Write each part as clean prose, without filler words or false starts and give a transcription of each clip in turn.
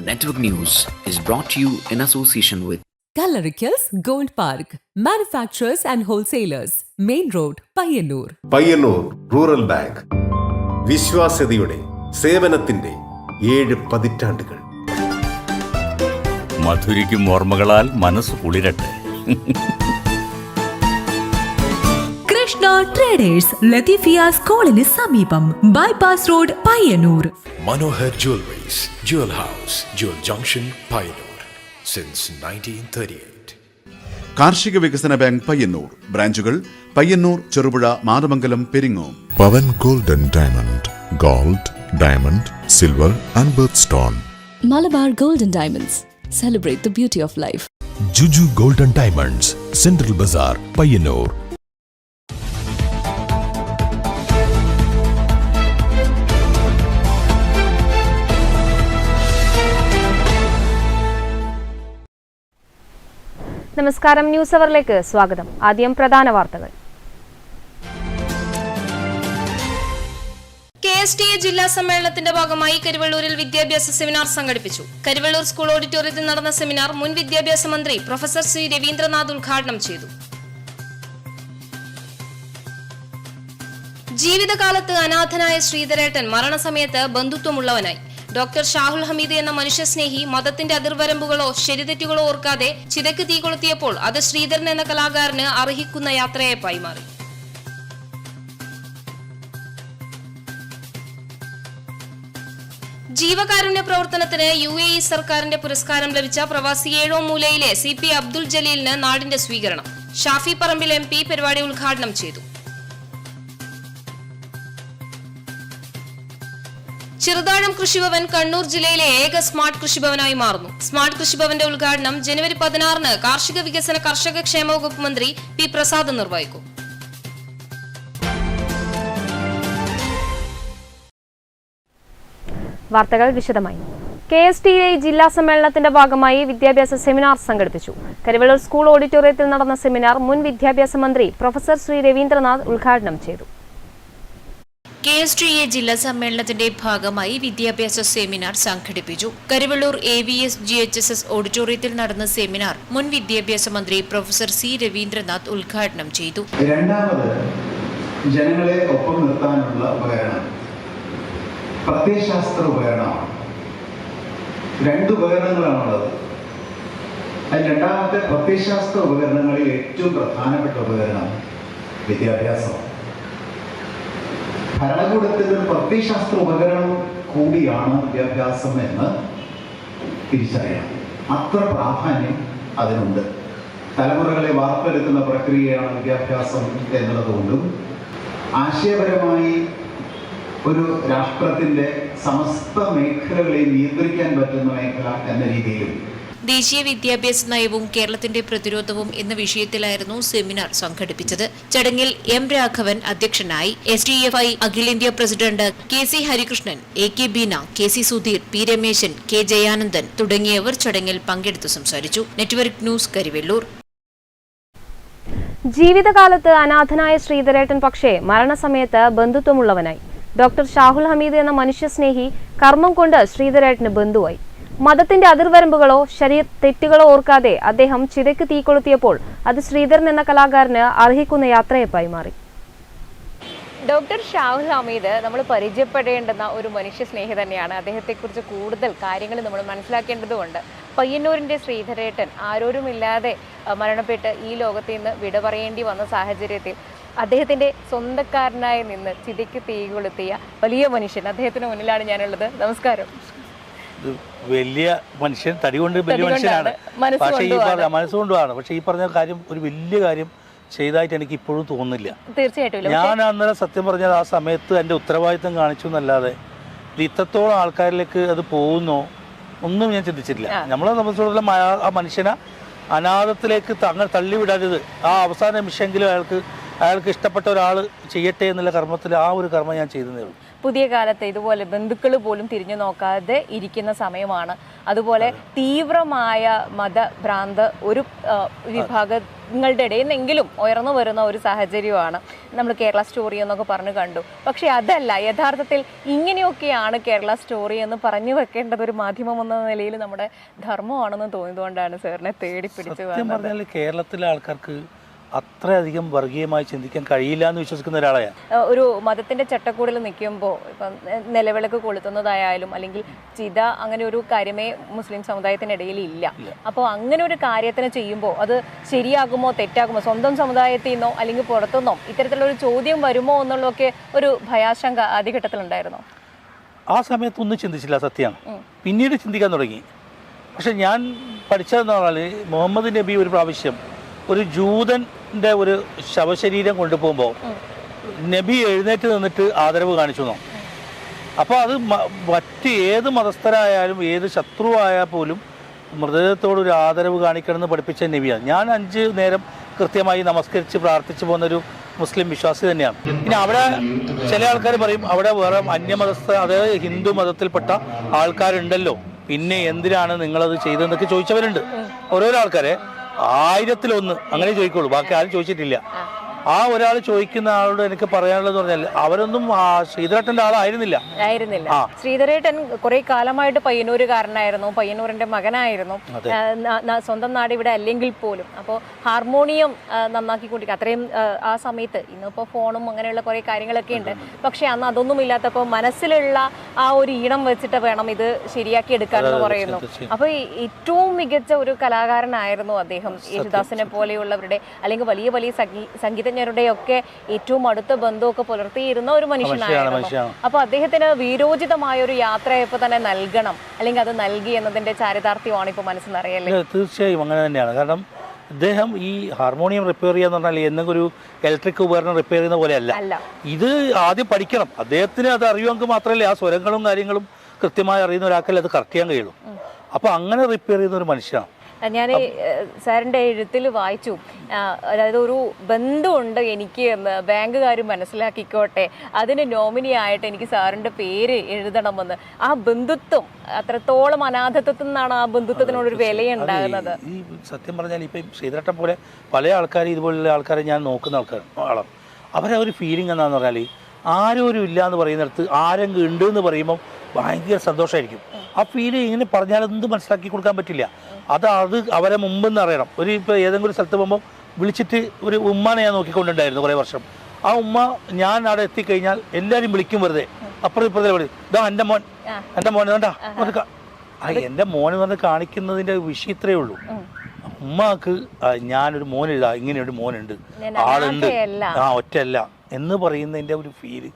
Network News is brought to you in association with Kalarikals Gold Park, manufacturers and wholesalers, Main Road, Payyannur. Payyannur rural bank വിശ്വാസ്യതയുടെ സേവനത്തിന്റെ 7 പതിറ്റാണ്ടുകൾ. മധുരിക്കും ഓർമ്മകളാൽ മനസ്സ് കുളിരട്ടെ. Krishna traders, Latheefiya സ്കൂളിന് സമീപം, bypass road, Payyanur. Manohar Jewelries, Jewel House, Jewel Junction, Payyannur, since 1938. കാർഷിക വികസന bank Payyannur ബ്രാഞ്ചുകൾ Payyannur, Cherupuzha, Mathamangalam, Peringome. Pavan gold and diamond, gold, diamond, silver and birthstone. Malabar gold and diamonds, celebrate the beauty of life. Juju gold and diamonds, central bazaar, Payyannur. നമസ്കാരം, news അവറിലേക്ക് സ്വാഗതം. ആദ്യം പ്രധാന വാർത്തകൾ. KSTA ജില്ലാ സമ്മേളനത്തിന്റെ ഭാഗമായി കരുവള്ളൂരിൽ വിദ്യാഭ്യാസ സെമിനാർ സംഘടിപ്പിച്ചു. കരുവള്ളൂർ സ്കൂൾ ഓഡിറ്റോറിയത്തിൽ നടന്ന സെമിനാർ മുൻ വിദ്യാഭ്യാസ മന്ത്രി പ്രൊഫസർ സി രവീന്ദ്രനാഥ് ഉദ്ഘാടനം ചെയ്തു. ജീവിതകാലത്ത് അനാഥനായ ശ്രീധരേട്ടൻ മരണസമയത്ത് ബന്ധുത്വമുള്ളവനായി. ഡോക്ടർ ഷാഹുൽ ഹമീദ് എന്ന മനുഷ്യസ്നേഹി മതത്തിന്റെ അതിർവരമ്പുകളോ ശരിതെറ്റുകളോ ഓർക്കാതെ ചിതയ്ക്ക് തീ കൊളുത്തിയപ്പോൾ അത് ശ്രീധരൻ എന്ന കലാകാരന് അർഹിക്കുന്ന യാത്രയായി മാറി. ജീവകാരുണ്യ പ്രവർത്തനത്തിന് UAE സർക്കാരിന്റെ പുരസ്കാരം ലഭിച്ച പ്രവാസി ഏഴോമൂലയിലെ CP അബ്ദുൽ ജലീലിന് നാടിന്റെ സ്വീകരണം. ഷാഫി പറമ്പിൽ MP പരിപാടി ഉദ്ഘാടനം ചെയ്തു. ചെറുതാഴം കൃഷിഭവൻ കണ്ണൂർ ജില്ലയിലെ ഏക സ്മാർട്ട് കൃഷിഭവനായി മാറുന്നു. സ്മാർട്ട് കൃഷിഭവന്റെ ഉദ്ഘാടനം ജനുവരി 16 കാർഷിക വികസന കർഷക ക്ഷേമ വകുപ്പ് മന്ത്രി P പ്രസാദ് നിർവഹിക്കും. വാർത്തകൾ വിശദമായി. KSTA ജില്ലാ സമ്മേളനത്തിന്റെ ഭാഗമായി വിദ്യാഭ്യാസ സെമിനാർ സംഘടിപ്പിച്ചു. കരുവള്ളൂർ സ്കൂൾ ഓഡിറ്റോറിയത്തിൽ നടന്ന സെമിനാർ മുൻ വിദ്യാഭ്യാസ മന്ത്രി പ്രൊഫസർ ശ്രീ രവീന്ദ്രനാഥ് ഉദ്ഘാടനം ചെയ്തു. KSTA ജില്ലാ സമ്മേളനത്തിന്റെ ഭാഗമായി വിദ്യാഭ്യാസ സെമിനാർ സംഘടിപ്പിച്ചു. കരുവള്ളൂർ AVS GHSS ഓഡിറ്റോറിയത്തിൽ നടന്ന സെമിനാർ മുൻ വിദ്യാഭ്യാസ മന്ത്രി പ്രൊഫസർ സി രവീന്ദ്രനാഥ് ഉദ്ഘാടനം ചെയ്തു. രണ്ടാമത്, ജനങ്ങളെ ഒപ്പം നിർത്താനുള്ള ഉപകരണം പ്രത്യയശാസ്ത്ര ഉപകരണമാണ്. 2 ഉപകരണങ്ങളാണുള്ളത്. അതിൽ രണ്ടാമത്തെ പ്രത്യയശാസ്ത്ര ഉപകരണങ്ങളിൽ ഏറ്റവും പ്രധാനപ്പെട്ട ഉപകരണം വിദ്യാഭ്യാസമാണ്. ഭരണകൂടത്തിൻ്റെ പ്രത്യയശാസ്ത്ര ഉപകരണം കൂടിയാണ് വിദ്യാഭ്യാസം എന്ന് തിരിച്ചറിയാം. അത്ര പ്രാധാന്യം അതിനുണ്ട്. തലമുറകളെ വാർത്തെടുക്കുന്ന പ്രക്രിയയാണ് വിദ്യാഭ്യാസം എന്നുള്ളതുകൊണ്ടും ആശയപരമായി ഒരു രാഷ്ട്രത്തിൻ്റെ സമസ്ത മേഖലകളെ നിയന്ത്രിക്കാൻ പറ്റുന്ന മേഖല എന്ന രീതിയിലും ദേശീയ വിദ്യാഭ്യാസ നയവും കേരളത്തിന്റെ പ്രതിരോധവും എന്ന വിഷയത്തിലായിരുന്നു സെമിനാർ സംഘടിപ്പിച്ചത്. ചടങ്ങിൽ M രാഘവൻ അധ്യക്ഷനായി. SDFI അഖിലേന്ത്യാ president KC Harikrishnan, AK Beena, KC Sudheer, P Rameshan, K Jayanandan തുടങ്ങിയവർ ചടങ്ങിൽ പങ്കെടുത്തു സംസാരിച്ചു. Network news, Karivellur. ജീവിതകാലത്ത് അനാഥനായ ശ്രീധരേട്ടൻ പക്ഷേ മരണസമയത്ത് ബന്ധുത്വമുള്ളവനായി. ഡോക്ടർ ഷാഹുൽ ഹമീദ് എന്ന മനുഷ്യസ്നേഹി കർമ്മം കൊണ്ട് ശ്രീധരേട്ടന് ബന്ധുവായി. മതത്തിന്റെ അതിർവരമ്പുകളോ ശരീര തെറ്റുകളോ ഓർക്കാതെ അദ്ദേഹം ചിതയ്ക്ക് തീ കൊളുത്തിയപ്പോൾ അത് ശ്രീധരൻ എന്ന കലാകാരന് അർഹിക്കുന്ന യാത്രയായി മാറി. ഡോക്ടർ ഷാഹുൽ ഹമീദ് നമ്മൾ പരിചയപ്പെടേണ്ടുന്ന ഒരു മനുഷ്യ സ്നേഹി തന്നെയാണ്. അദ്ദേഹത്തെക്കുറിച്ച് കൂടുതൽ കാര്യങ്ങൾ നമ്മൾ മനസ്സിലാക്കേണ്ടതുണ്ട്. പയ്യന്നൂരിൻ്റെ ശ്രീധരേട്ടൻ ആരോരുമില്ലാതെ മരണപ്പെട്ട് ഈ ലോകത്തിൽ നിന്ന് വിട പറയേണ്ടി വന്ന സാഹചര്യത്തിൽ അദ്ദേഹത്തിൻ്റെ സ്വന്തക്കാരനായി നിന്ന് ചിതയ്ക്ക് തീ കൊളുത്തിയ വലിയ മനുഷ്യൻ, അദ്ദേഹത്തിന് മുന്നിലാണ് ഞാനുള്ളത്. നമസ്കാരം. വലിയ മനുഷ്യൻ, തടി കൊണ്ട് വലിയ മനുഷ്യനാണ്, പക്ഷേ ഈ മനസ്സുകൊണ്ടുമാണ്. പക്ഷേ ഈ പറഞ്ഞ കാര്യം ഒരു വലിയ കാര്യം ചെയ്തതായിട്ട് എനിക്ക് ഇപ്പോഴും തോന്നുന്നില്ല. തീർച്ചയായിട്ടും ഞാൻ അന്നേരം സത്യം പറഞ്ഞാൽ ആ സമയത്ത് എൻ്റെ ഉത്തരവാദിത്തം കാണിച്ചു എന്നല്ലാതെ ഇത്രത്തോളം ആൾക്കാരിലേക്ക് അത് പോകുന്നോ ഒന്നും ഞാൻ ചിന്തിച്ചിട്ടില്ല. നമ്മളെ സംബന്ധിച്ചിടത്തോളം ആ മനുഷ്യനെ അനാഥത്തിലേക്ക് തള്ളിവിടരുത്. ആ അവസാന നിമിഷമെങ്കിലും അയാൾക്ക് ഇഷ്ടപ്പെട്ട ഒരാൾ ചെയ്യട്ടെ എന്നുള്ള കർമ്മത്തിൽ ആ ഒരു കർമ്മം ഞാൻ ചെയ്തതേ ഉള്ളൂ. പുതിയ കാലത്ത് ഇതുപോലെ ബന്ധുക്കൾ പോലും തിരിഞ്ഞു നോക്കാതെ ഇരിക്കുന്ന സമയമാണ്. അതുപോലെ തീവ്രമായ മതഭ്രാന്ത് ഒരു വിഭാഗങ്ങളുടെ ഇടയിൽ നിന്നെങ്കിലും ഉയർന്നു വരുന്ന ഒരു സാഹചര്യമാണ് നമ്മൾ കേരള സ്റ്റോറി എന്നൊക്കെ പറഞ്ഞു കണ്ടു. പക്ഷെ അതല്ല, യഥാർത്ഥത്തിൽ ഇങ്ങനെയൊക്കെയാണ് കേരള സ്റ്റോറി എന്ന് പറഞ്ഞു വെക്കേണ്ടത് ഒരു മാധ്യമം എന്ന നിലയിൽ നമ്മുടെ ധർമ്മമാണെന്ന് തോന്നിയതുകൊണ്ടാണ് സാറിനെ തേടി പിടിച്ചു വന്നത്. കേരളത്തിലെ ആൾക്കാർക്ക് അത്രയധികം വർഗീയമായി ചിന്തിക്കാൻ കഴിയില്ല എന്ന് വിശ്വസിക്കുന്ന ഒരാളെയാണ്. ഒരു മതത്തിന്റെ ചട്ടക്കൂടിൽ നിൽക്കുമ്പോൾ ഇപ്പം നിലവിളക്ക് കൊളുത്തുന്നതായാലും അല്ലെങ്കിൽ ചിത, അങ്ങനെ ഒരു കാര്യമേ മുസ്ലിം സമുദായത്തിനിടയിൽ ഇല്ല. അപ്പോൾ അങ്ങനെ ഒരു കാര്യത്തിന് ചെയ്യുമ്പോൾ അത് ശരിയാകുമോ തെറ്റാകുമോ, സ്വന്തം സമുദായത്തിൽ നിന്നോ അല്ലെങ്കിൽ പുറത്തുനിന്നോ ഇത്തരത്തിലുള്ള ഒരു ചോദ്യം വരുമോ എന്നുള്ളതൊക്കെ ഒരു ഭയാശങ്ക ആദ്യഘട്ടത്തിലുണ്ടായിരുന്നോ? ആ സമയത്തൊന്നും ചിന്തിച്ചില്ല, സത്യമാണ്. പിന്നീട് ചിന്തിക്കാൻ തുടങ്ങി. പക്ഷെ ഞാൻ പഠിച്ചതെന്ന് പറഞ്ഞാൽ മുഹമ്മദ് നബി ഒരു പ്രാവശ്യം ഒരു ജൂതൻ്റെ ഒരു ശവശരീരം കൊണ്ടുപോകുമ്പോൾ നബി എഴുന്നേറ്റ് നിന്നിട്ട് ആദരവ് കാണിച്ചു എന്നോ. അപ്പോൾ അത് മറ്റ് ഏത് മതസ്ഥരായാലും ഏത് ശത്രുവായാൽ പോലും മൃതദേഹത്തോടൊരു ആദരവ് കാണിക്കണമെന്ന് പഠിപ്പിച്ച നബിയാണ്. ഞാൻ 5 നേരം കൃത്യമായി നമസ്കരിച്ച് പ്രാർത്ഥിച്ചു പോകുന്നൊരു മുസ്ലിം വിശ്വാസി തന്നെയാണ്. പിന്നെ അവിടെ ചില ആൾക്കാർ പറയും അവിടെ വേറെ അന്യമതസ്ഥ, അതായത് ഹിന്ദു മതത്തിൽപ്പെട്ട ആൾക്കാരുണ്ടല്ലോ, പിന്നെ എന്തിനാണ് നിങ്ങളത് ചെയ്തതെന്നൊക്കെ ചോദിച്ചവരുണ്ട്. ഓരോരോ ആൾക്കാരെ 1000-1 അങ്ങനെ ചോദിക്കുള്ളൂ, ബാക്കി ആരും ചോദിച്ചിട്ടില്ല. ആ ഒരാൾ ചോദിക്കുന്ന ആളോട് എനിക്ക് പറയാനുള്ളത് പറഞ്ഞാൽ അവരൊന്നും ശ്രീധരേട്ടൻ്റെ ആളായിരുന്നില്ല. ശ്രീധരേട്ടൻ കുറെ കാലമായിട്ട് പയ്യന്നൂരുകാരനായിരുന്നു, പയ്യന്നൂരിന്റെ മകനായിരുന്നു. സ്വന്തം നാട് ഇവിടെ അല്ലെങ്കിൽ പോലും അപ്പോൾ ഹാർമോണിയം നന്നാക്കിക്കൊണ്ടിരിക്കുക. അത്രയും ആ സമയത്ത്, ഇന്നിപ്പോൾ ഫോണും അങ്ങനെയുള്ള കുറെ കാര്യങ്ങളൊക്കെ ഉണ്ട്, പക്ഷെ അന്ന് അതൊന്നും ഇല്ലാത്തപ്പോൾ മനസ്സിലുള്ള ആ ഒരു ഈണം വെച്ചിട്ട് വേണം ഇത് ശരിയാക്കി എടുക്കാനെന്ന് പറയുന്നു. അപ്പൊ ഏറ്റവും മികച്ച ഒരു കലാകാരനായിരുന്നു അദ്ദേഹം. യേശുദാസിനെ പോലെയുള്ളവരുടെ അല്ലെങ്കിൽ വലിയ വലിയ സംഗീതജ്ഞരുടെയൊക്കെ ഏറ്റവും അടുത്ത ബന്ധമൊക്കെ പുലർത്തിയിരുന്ന ഒരു മനുഷ്യനായിരുന്നു. അപ്പൊ അദ്ദേഹത്തിന് വീരോചിതമായ ഒരു യാത്രയപ്പോ തന്നെ നൽകണം, അല്ലെങ്കിൽ അത് നൽകി എന്നതിന്റെ ചാരിതാർത്ഥ്യമാണ് ഇപ്പൊ മനസ്സിൽ അറിയല്ലേ? തീർച്ചയായും അങ്ങനെ തന്നെയാണ്. കാരണം അദ്ദേഹം ഈ ഹാർമോണിയം റിപ്പയർ ചെയ്യാന്ന് പറഞ്ഞാൽ എന്തെങ്കിലും ഒരു ഇലക്ട്രിക് ഉപകരണം റിപ്പയർ ചെയ്യുന്ന പോലെയല്ല. ഇത് ആദ്യം പഠിക്കണം. അദ്ദേഹത്തിന് അത് അറിയുമെങ്കിൽ മാത്രമല്ലേ ആ സ്വരങ്ങളും കാര്യങ്ങളും കൃത്യമായി അറിയുന്ന ഒരാൾക്കല്ലേ അത് കറക്റ്റ് ചെയ്യാൻ കഴിയുള്ളൂ. അപ്പൊ അങ്ങനെ റിപ്പയർ ചെയ്യുന്ന ഒരു മനുഷ്യനാണ്. ഞാൻ സാറിൻ്റെ എഴുത്തിൽ വായിച്ചു, അതായത് ഒരു ബന്ധമുണ്ട് എനിക്ക് എന്ന് ബാങ്കുകാർ മനസ്സിലാക്കിക്കോട്ടെ, അതിന് നോമിനി ആയിട്ട് എനിക്ക് സാറിൻ്റെ പേര് എഴുതണമെന്ന്. ആ ബന്ധുത്വം അത്രത്തോളം അനാഥത്വത്തിൽ നിന്നാണ് ആ ബന്ധുത്വത്തിനോടൊരു വിലയുണ്ടാകുന്നത്. ഈ സത്യം പറഞ്ഞാൽ ഇപ്പം ശ്രീധരേട്ടൻ പോലെ പല ആൾക്കാരും ഇതുപോലുള്ള ആൾക്കാരെ ഞാൻ നോക്കുന്ന ആളാണ്. അവരെ ഒരു ഫീലിംഗ് എന്താണെന്ന് പറഞ്ഞാൽ ആരോരും ഇല്ല എന്ന് പറയുന്നിടത്ത് ആരെങ്കിലും ഉണ്ട് എന്ന് പറയുമ്പം ഭയങ്കര സന്തോഷമായിരിക്കും. ആ ഫീലിംഗ് ഇങ്ങനെ പറഞ്ഞാലൊന്നും മനസ്സിലാക്കി കൊടുക്കാൻ പറ്റില്ല. അത് അവരെ മുമ്പെന്ന് അറിയണം. ഇപ്പോൾ ഏതെങ്കിലും സ്ഥലത്ത് പോകുമ്പോൾ വിളിച്ചിട്ട് ഒരു ഉമ്മാനെ ഞാൻ നോക്കിക്കൊണ്ടുണ്ടായിരുന്നു കുറേ വർഷം. ആ ഉമ്മ ഞാൻ അവിടെ എത്തിക്കഴിഞ്ഞാൽ എല്ലാവരും വിളിക്കും വെറുതെ, അപ്പുറം ഇപ്പുറത്തെ വിളിക്കും, ഇതാ എൻ്റെ മോൻ വേണ്ടാ എൻ്റെ മോൻ എന്ന് പറഞ്ഞ് കാണിക്കുന്നതിൻ്റെ വിഷയം ഇത്രയേ ഉള്ളൂ. ഉമ്മാക്ക് ഞാനൊരു മോനില്ല, ഇങ്ങനെയൊരു മോനുണ്ട്, ആളുണ്ട്, ഒറ്റയല്ല എന്ന് പറയുന്നതിൻ്റെ ഒരു ഫീല്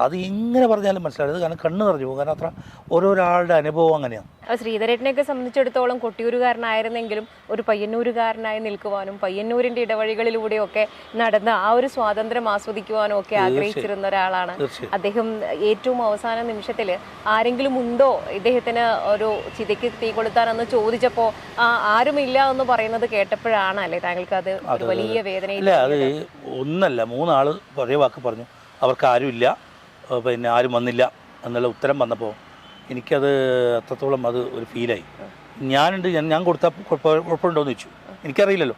അത് എങ്ങനെ പറഞ്ഞാലും മനസ്സിലായത്. കാരണം കണ്ണ് നിറഞ്ഞു പോകും. കാരണം അത്ര ഓരോരാളുടെ അനുഭവം അങ്ങനെയാണ്. ശ്രീധരേട്ടനെയൊക്കെ സംബന്ധിച്ചിടത്തോളം കൊട്ടിയൂരുകാരനായിരുന്നെങ്കിലും ഒരു പയ്യന്നൂരുകാരനായി നിൽക്കുവാനും പയ്യന്നൂരിന്റെ ഇടവഴികളിലൂടെയൊക്കെ നടന്ന് ആ ഒരു സ്വാതന്ത്ര്യം ആസ്വദിക്കുവാനും ഒക്കെ ആഗ്രഹിച്ചിരുന്ന ഒരാളാണ് അദ്ദേഹം. ഏറ്റവും അവസാന നിമിഷത്തിൽ ആരെങ്കിലും ഉണ്ടോ ഇദ്ദേഹത്തിന് ഒരു ചിതയ്ക്ക് തീ കൊളുത്താനെന്ന് ചോദിച്ചപ്പോൾ ആരുമില്ല എന്ന് പറയുന്നത് കേട്ടപ്പോഴാണ് അല്ലേ താങ്കൾക്ക് അത് ഒരു വലിയ വേദനയില്ല? അത് ഒന്നല്ല, 3 ആള് ഒരേ വാക്ക് പറഞ്ഞു, അവർക്ക് ആരുമില്ല, പിന്നെ ആരും വന്നില്ല എന്നുള്ള ഉത്തരം വന്നപ്പോൾ എനിക്കത് അത്രത്തോളം അത് ഒരു ഫീലായി. ഞാനുണ്ട്, ഞാൻ കൊടുത്താൽ കുഴപ്പമുണ്ടോ എന്ന് ചോദിച്ചു. എനിക്കറിയില്ലല്ലോ.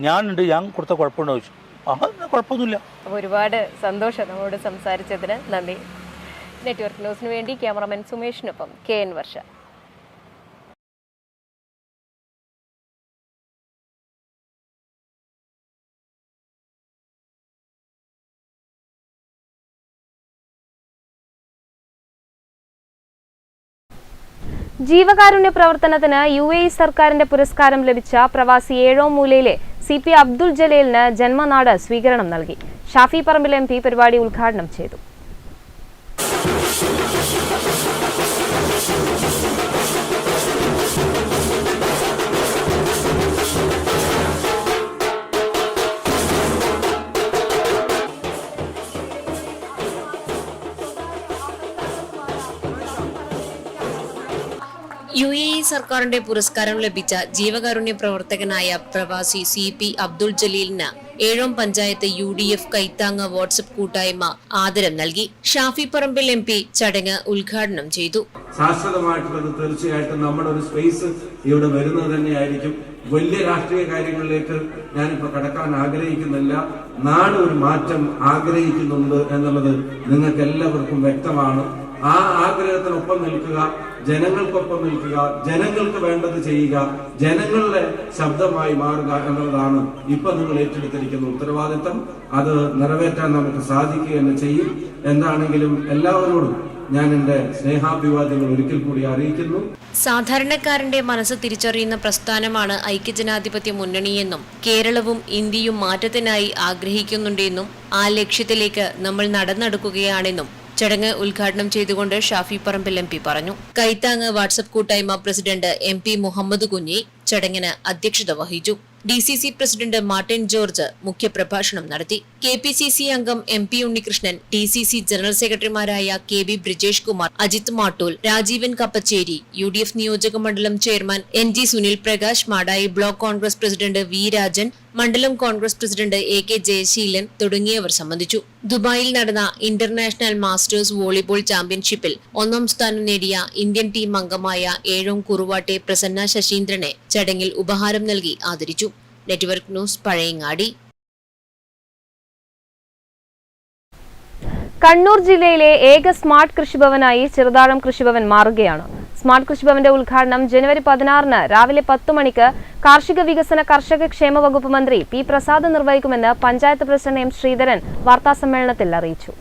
ഞാനുണ്ട്, ഞാൻ കൊടുത്താൽ കുഴപ്പമുണ്ടോ എന്ന് ചോദിച്ചു. കുഴപ്പമൊന്നുമില്ല. ഒരുപാട് സന്തോഷം നമ്മളോട് സംസാരിച്ചതിന് നന്ദി. നെറ്റ്വർക്ക് ന്യൂസിന് വേണ്ടി ക്യാമറമാൻ സുമേഷിനൊപ്പം KN വർഷ. ജീവകാരുണ്യ പ്രവർത്തനത്തിന് UAE സർക്കാരിന്റെ പുരസ്കാരം ലഭിച്ച പ്രവാസി ഏഴോമൂലയിലെ CP അബ്ദുൾ ജലീലിന് ജന്മനാട് സ്വീകരണം നൽകി. ഷാഫി പറമ്പിൽ MP പരിപാടി ഉദ്ഘാടനം ചെയ്തു. UAE സർക്കാരിന്റെ പുരസ്കാരം ലഭിച്ച ജീവകാരുണ്യ പ്രവർത്തകനായ പ്രവാസി CP അബ്ദുൾ ജലീലിന് ഏഴോം പഞ്ചായത്ത് UDF കൈത്താങ്ങ് വാട്സ്ആപ്പ് കൂട്ടായ്മ ആദരം നൽകി. ഷാഫി പറമ്പിൽ MP ചടങ്ങ് ഉദ്ഘാടനം ചെയ്തു. ശാശ്വതമായിട്ടുള്ളത് തീർച്ചയായിട്ടും നമ്മുടെ ഒരു സ്പേസ് ഇവിടെ വരുന്നത് തന്നെയായിരിക്കും. വലിയ രാഷ്ട്രീയ കാര്യങ്ങളിലേക്ക് ഞാനിപ്പോ കടക്കാൻ ആഗ്രഹിക്കുന്നില്ല. നാട് ഒരു മാറ്റം ആഗ്രഹിക്കുന്നുണ്ട് എന്നുള്ളത് നിങ്ങൾക്ക് എല്ലാവർക്കും വ്യക്തമാണ്. ആ ആഗ്രഹത്തിനൊപ്പം നിൽക്കുക, ജനങ്ങൾക്കൊപ്പം നിൽക്കുക, ജനങ്ങൾക്ക് വേണ്ടത് ചെയ്യുക, ജനങ്ങളുടെ ശബ്ദമായി മാറുക എന്നുള്ളതാണ് ഇപ്പൊ നിങ്ങൾ ഏറ്റെടുത്തിരിക്കുന്ന ഉത്തരവാദിത്തം. അത് നിറവേറ്റാൻ നമുക്ക് സാധിക്കുക എന്ന് ചെയ്യും. എന്താണെങ്കിലും എല്ലാവരോടും ഞാൻ എന്റെ സ്നേഹാഭിവാദ്യങ്ങൾ ഒരിക്കൽ കൂടി അറിയിക്കുന്നു. സാധാരണക്കാരന്റെ മനസ്സ് തിരിച്ചറിയുന്ന പ്രസ്ഥാനമാണ് ഐക്യജനാധിപത്യ മുന്നണിയെന്നും കേരളവും ഇന്ത്യയും മാറ്റത്തിനായി ആഗ്രഹിക്കുന്നുണ്ടെന്നും ആ ലക്ഷ്യത്തിലേക്ക് നമ്മൾ നടന്നെടുക്കുകയാണെന്നും ചടങ്ങ് ഉദ്ഘാടനം ചെയ്തുകൊണ്ട് ഷാഫി പറമ്പിൽ MP പറഞ്ഞു. കൈത്താങ്ങ് വാട്സ്ആപ്പ് കൂട്ടായ്മ പ്രസിഡന്റ് MP മുഹമ്മദ് കുഞ്ഞി ചടങ്ങിന് അധ്യക്ഷത വഹിച്ചു. DCC പ്രസിഡന്റ് മാർട്ടിൻ ജോർജ് മുഖ്യപ്രഭാഷണം നടത്തി. KPCC അംഗം MP ഉണ്ണികൃഷ്ണൻ, DCC ജനറൽ സെക്രട്ടറിമാരായ KB ബ്രിജേഷ് കുമാർ, അജിത് മാട്ടൂൽ, രാജീവൻ കപ്പച്ചേരി, UDF നിയോജക മണ്ഡലം chairman NG Sunil Prakash, Madayi block Congress president V Rajan, മണ്ഡലം കോൺഗ്രസ് പ്രസിഡന്റ് AK ജയശീലൻ തുടങ്ങിയവർ സംബന്ധിച്ചു. ദുബായിൽ നടന്ന ഇന്റർനാഷണൽ മാസ്റ്റേഴ്സ് വോളിബോൾ ചാമ്പ്യൻഷിപ്പിൽ 1ാം സ്ഥാനം നേടിയ ഇന്ത്യൻ ടീം അംഗമായ ഏഴോം കുറുവാട്ടെ പ്രസന്ന ശശീന്ദ്രനെ ചടങ്ങിൽ ഉപഹാരം നൽകി ആദരിച്ചു. Network news, Pazhayangadi. കണ്ണൂർ ജില്ലയിലെ ഏക സ്മാർട്ട് കൃഷിഭവനായി ചെറുതാഴം കൃഷിഭവൻ മാറുകയാണ്. സ്മാർട്ട് കൃഷിഭവന്റെ ഉദ്ഘാടനം ജനുവരി 16-ന് രാവിലെ 10 മണിക്ക് കാർഷിക വികസന കർഷക ക്ഷേമ വകുപ്പ് മന്ത്രി P പ്രസാദ് നിർവഹിക്കുമെന്ന് പഞ്ചായത്ത് പ്രസിഡന്റ് M ശ്രീധരൻ വാർത്താസമ്മേളനത്തിൽ അറിയിച്ചു.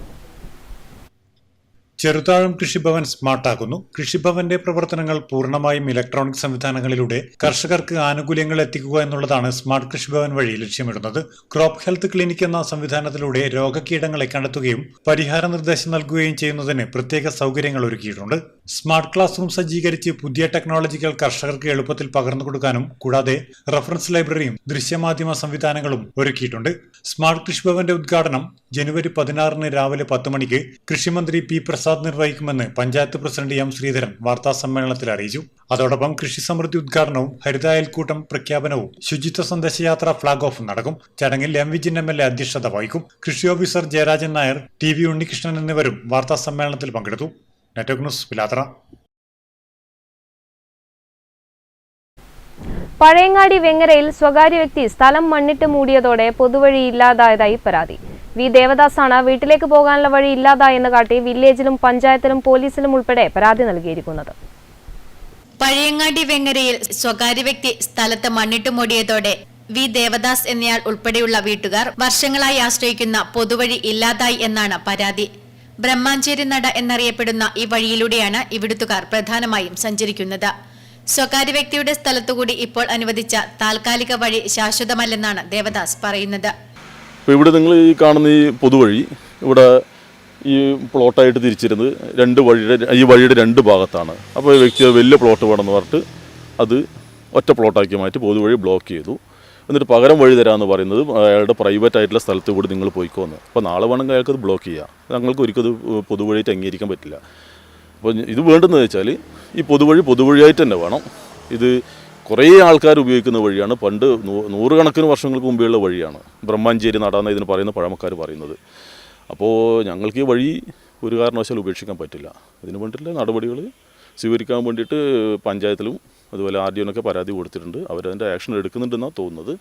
ചെറുതാഴം കൃഷിഭവൻ സ്മാർട്ടാക്കുന്നു. കൃഷിഭവന്റെ പ്രവർത്തനങ്ങൾ പൂർണ്ണമായും ഇലക്ട്രോണിക് സംവിധാനങ്ങളിലൂടെ കർഷകർക്ക് ആനുകൂല്യങ്ങൾ എത്തിക്കുക എന്നുള്ളതാണ് സ്മാർട്ട് കൃഷിഭവൻ വഴി ലക്ഷ്യമിടുന്നത്. ക്രോപ്പ് ഹെൽത്ത് ക്ലിനിക് എന്ന സംവിധാനത്തിലൂടെ രോഗകീടങ്ങളെ കണ്ടെത്തുകയും പരിഹാര നിർദ്ദേശം നൽകുകയും ചെയ്യുന്നതിന് പ്രത്യേക സൗകര്യങ്ങൾ ഒരുക്കിയിട്ടുണ്ട്. സ്മാർട്ട് ക്ലാസ് റൂം സജ്ജീകരിച്ച് പുതിയ ടെക്നോളജികൾ കർഷകർക്ക് എളുപ്പത്തിൽ പകർന്നു കൊടുക്കാനും കൂടാതെ റഫറൻസ് ലൈബ്രറിയും ദൃശ്യമാധ്യമ സംവിധാനങ്ങളും ഒരുക്കിയിട്ടുണ്ട്. സ്മാർട്ട് കൃഷിഭവന്റെ ഉദ്ഘാടനം ജനുവരി 16-ന് രാവിലെ 10 മണിക്ക് കൃഷിമന്ത്രി P പ്രസാദ് നിർവഹിക്കുമെന്ന് പഞ്ചായത്ത് പ്രസിഡന്റ് M ശ്രീധരൻ വാർത്താസമ്മേളനത്തിൽ അറിയിച്ചു. അതോടൊപ്പം കൃഷി സമൃദ്ധി ഉദ്ഘാടനവും ഹരിത അയൽക്കൂട്ടം പ്രഖ്യാപനവും ശുചിത്വ സന്ദേശയാത്ര ഫ്ളാഗ് ഓഫും നടക്കും. ചടങ്ങിൽ M വിജിൻ MLA അധ്യക്ഷത വഹിക്കും. കൃഷി ഓഫീസർ ജയരാജൻ നായർ, TV ഉണ്ണികൃഷ്ണൻ എന്നിവരും വാർത്താസമ്മേളനത്തിൽ പങ്കെടുത്തു. Network news, Pilathara. പഴയങ്ങാടി വെങ്ങരയിൽ സ്വകാര്യ വ്യക്തി സ്ഥലം മണ്ണിട്ട് മൂടിയതോടെ പൊതുവഴി ഇല്ലാതായതായി പരാതി. V ദേവദാസാണ് വീട്ടിലേക്ക് പോകാനുള്ള വഴി ഇല്ലാതായെന്ന് കാട്ടി വില്ലേജിലും പഞ്ചായത്തിലും പോലീസിലും ഉൾപ്പെടെ പരാതി നൽകിയിരിക്കുന്നത്. പഴയങ്ങാടി വെങ്ങരയിൽ സ്വകാര്യ വ്യക്തി സ്ഥലത്ത് മണ്ണിട്ട് മൂടിയതോടെ V ദേവദാസ് എന്നയാൾ ഉൾപ്പെടെയുള്ള വീട്ടുകാർ വർഷങ്ങളായി ആശ്രയിക്കുന്ന പൊതുവഴി ഇല്ലാതായി എന്നാണ് പരാതി. ബ്രഹ്മാഞ്ചേരി നട എന്നറിയപ്പെടുന്ന ഈ വഴിയിലൂടെയാണ് ഇവിടുത്തുകാർ പ്രധാനമായും സഞ്ചരിക്കുന്നത്. സ്വകാര്യ വ്യക്തിയുടെ സ്ഥലത്തുകൂടി ഇപ്പോൾ അനുവദിച്ച താൽക്കാലിക വഴി ശാശ്വതമല്ലെന്നാണ് ദേവദാസ് പറയുന്നത്. ഇപ്പോൾ ഇവിടെ നിങ്ങൾ ഈ കാണുന്ന ഈ പൊതുവഴി ഇവിടെ ഈ പ്ലോട്ടായിട്ട് തിരിച്ചിരുന്നത് ഈ വഴിയുടെ 2 ഭാഗത്താണ്. അപ്പോൾ വ്യക്തി വലിയ പ്ലോട്ട് വേണമെന്ന് പറഞ്ഞിട്ട് അത് ഒറ്റ പ്ലോട്ടാക്കി മാറ്റി പൊതുവഴി ബ്ലോക്ക് ചെയ്തു. എന്നിട്ട് പകരം വഴി തരാമെന്ന് പറയുന്നത് അയാളുടെ പ്രൈവറ്റ് ആയിട്ടുള്ള സ്ഥലത്ത് കൂടി നിങ്ങൾ പോയിക്കോന്ന്. അപ്പോൾ നാളെ വേണമെങ്കിൽ അയാൾക്കത് ബ്ലോക്ക് ചെയ്യാം. ഞങ്ങൾക്ക് ഒരിക്കലും പൊതുവഴിയായിട്ട് അംഗീകരിക്കാൻ പറ്റില്ല. അപ്പോൾ ഇത് വേണ്ടതെന്ന് വെച്ചാൽ ഈ പൊതുവഴിയായിട്ട് തന്നെ വേണം. ഇത് കുറേ ആൾക്കാർ ഉപയോഗിക്കുന്ന വഴിയാണ്. പണ്ട് 100 കണക്കിന് വർഷങ്ങൾക്ക് മുമ്പേയുള്ള വഴിയാണ്. ബ്രഹ്മാഞ്ചേരി നടാന്ന് ഇതിന് പറയുന്ന പഴമക്കാർ പറയുന്നത്. അപ്പോൾ ഞങ്ങൾക്ക് ഈ വഴി ഒരു കാരണവശാലും ഉപേക്ഷിക്കാൻ പറ്റില്ല. ഇതിന് വേണ്ടിയിട്ടുള്ള നടപടികൾ സ്വീകരിക്കാൻ വേണ്ടിയിട്ട് പഞ്ചായത്തിലും അതുപോലെ RDOനൊക്കെ പരാതി കൊടുത്തിട്ടുണ്ട്. അവരതിൻ്റെ ആക്ഷൻ എടുക്കുന്നുണ്ടെന്നാണ് തോന്നുന്നത്.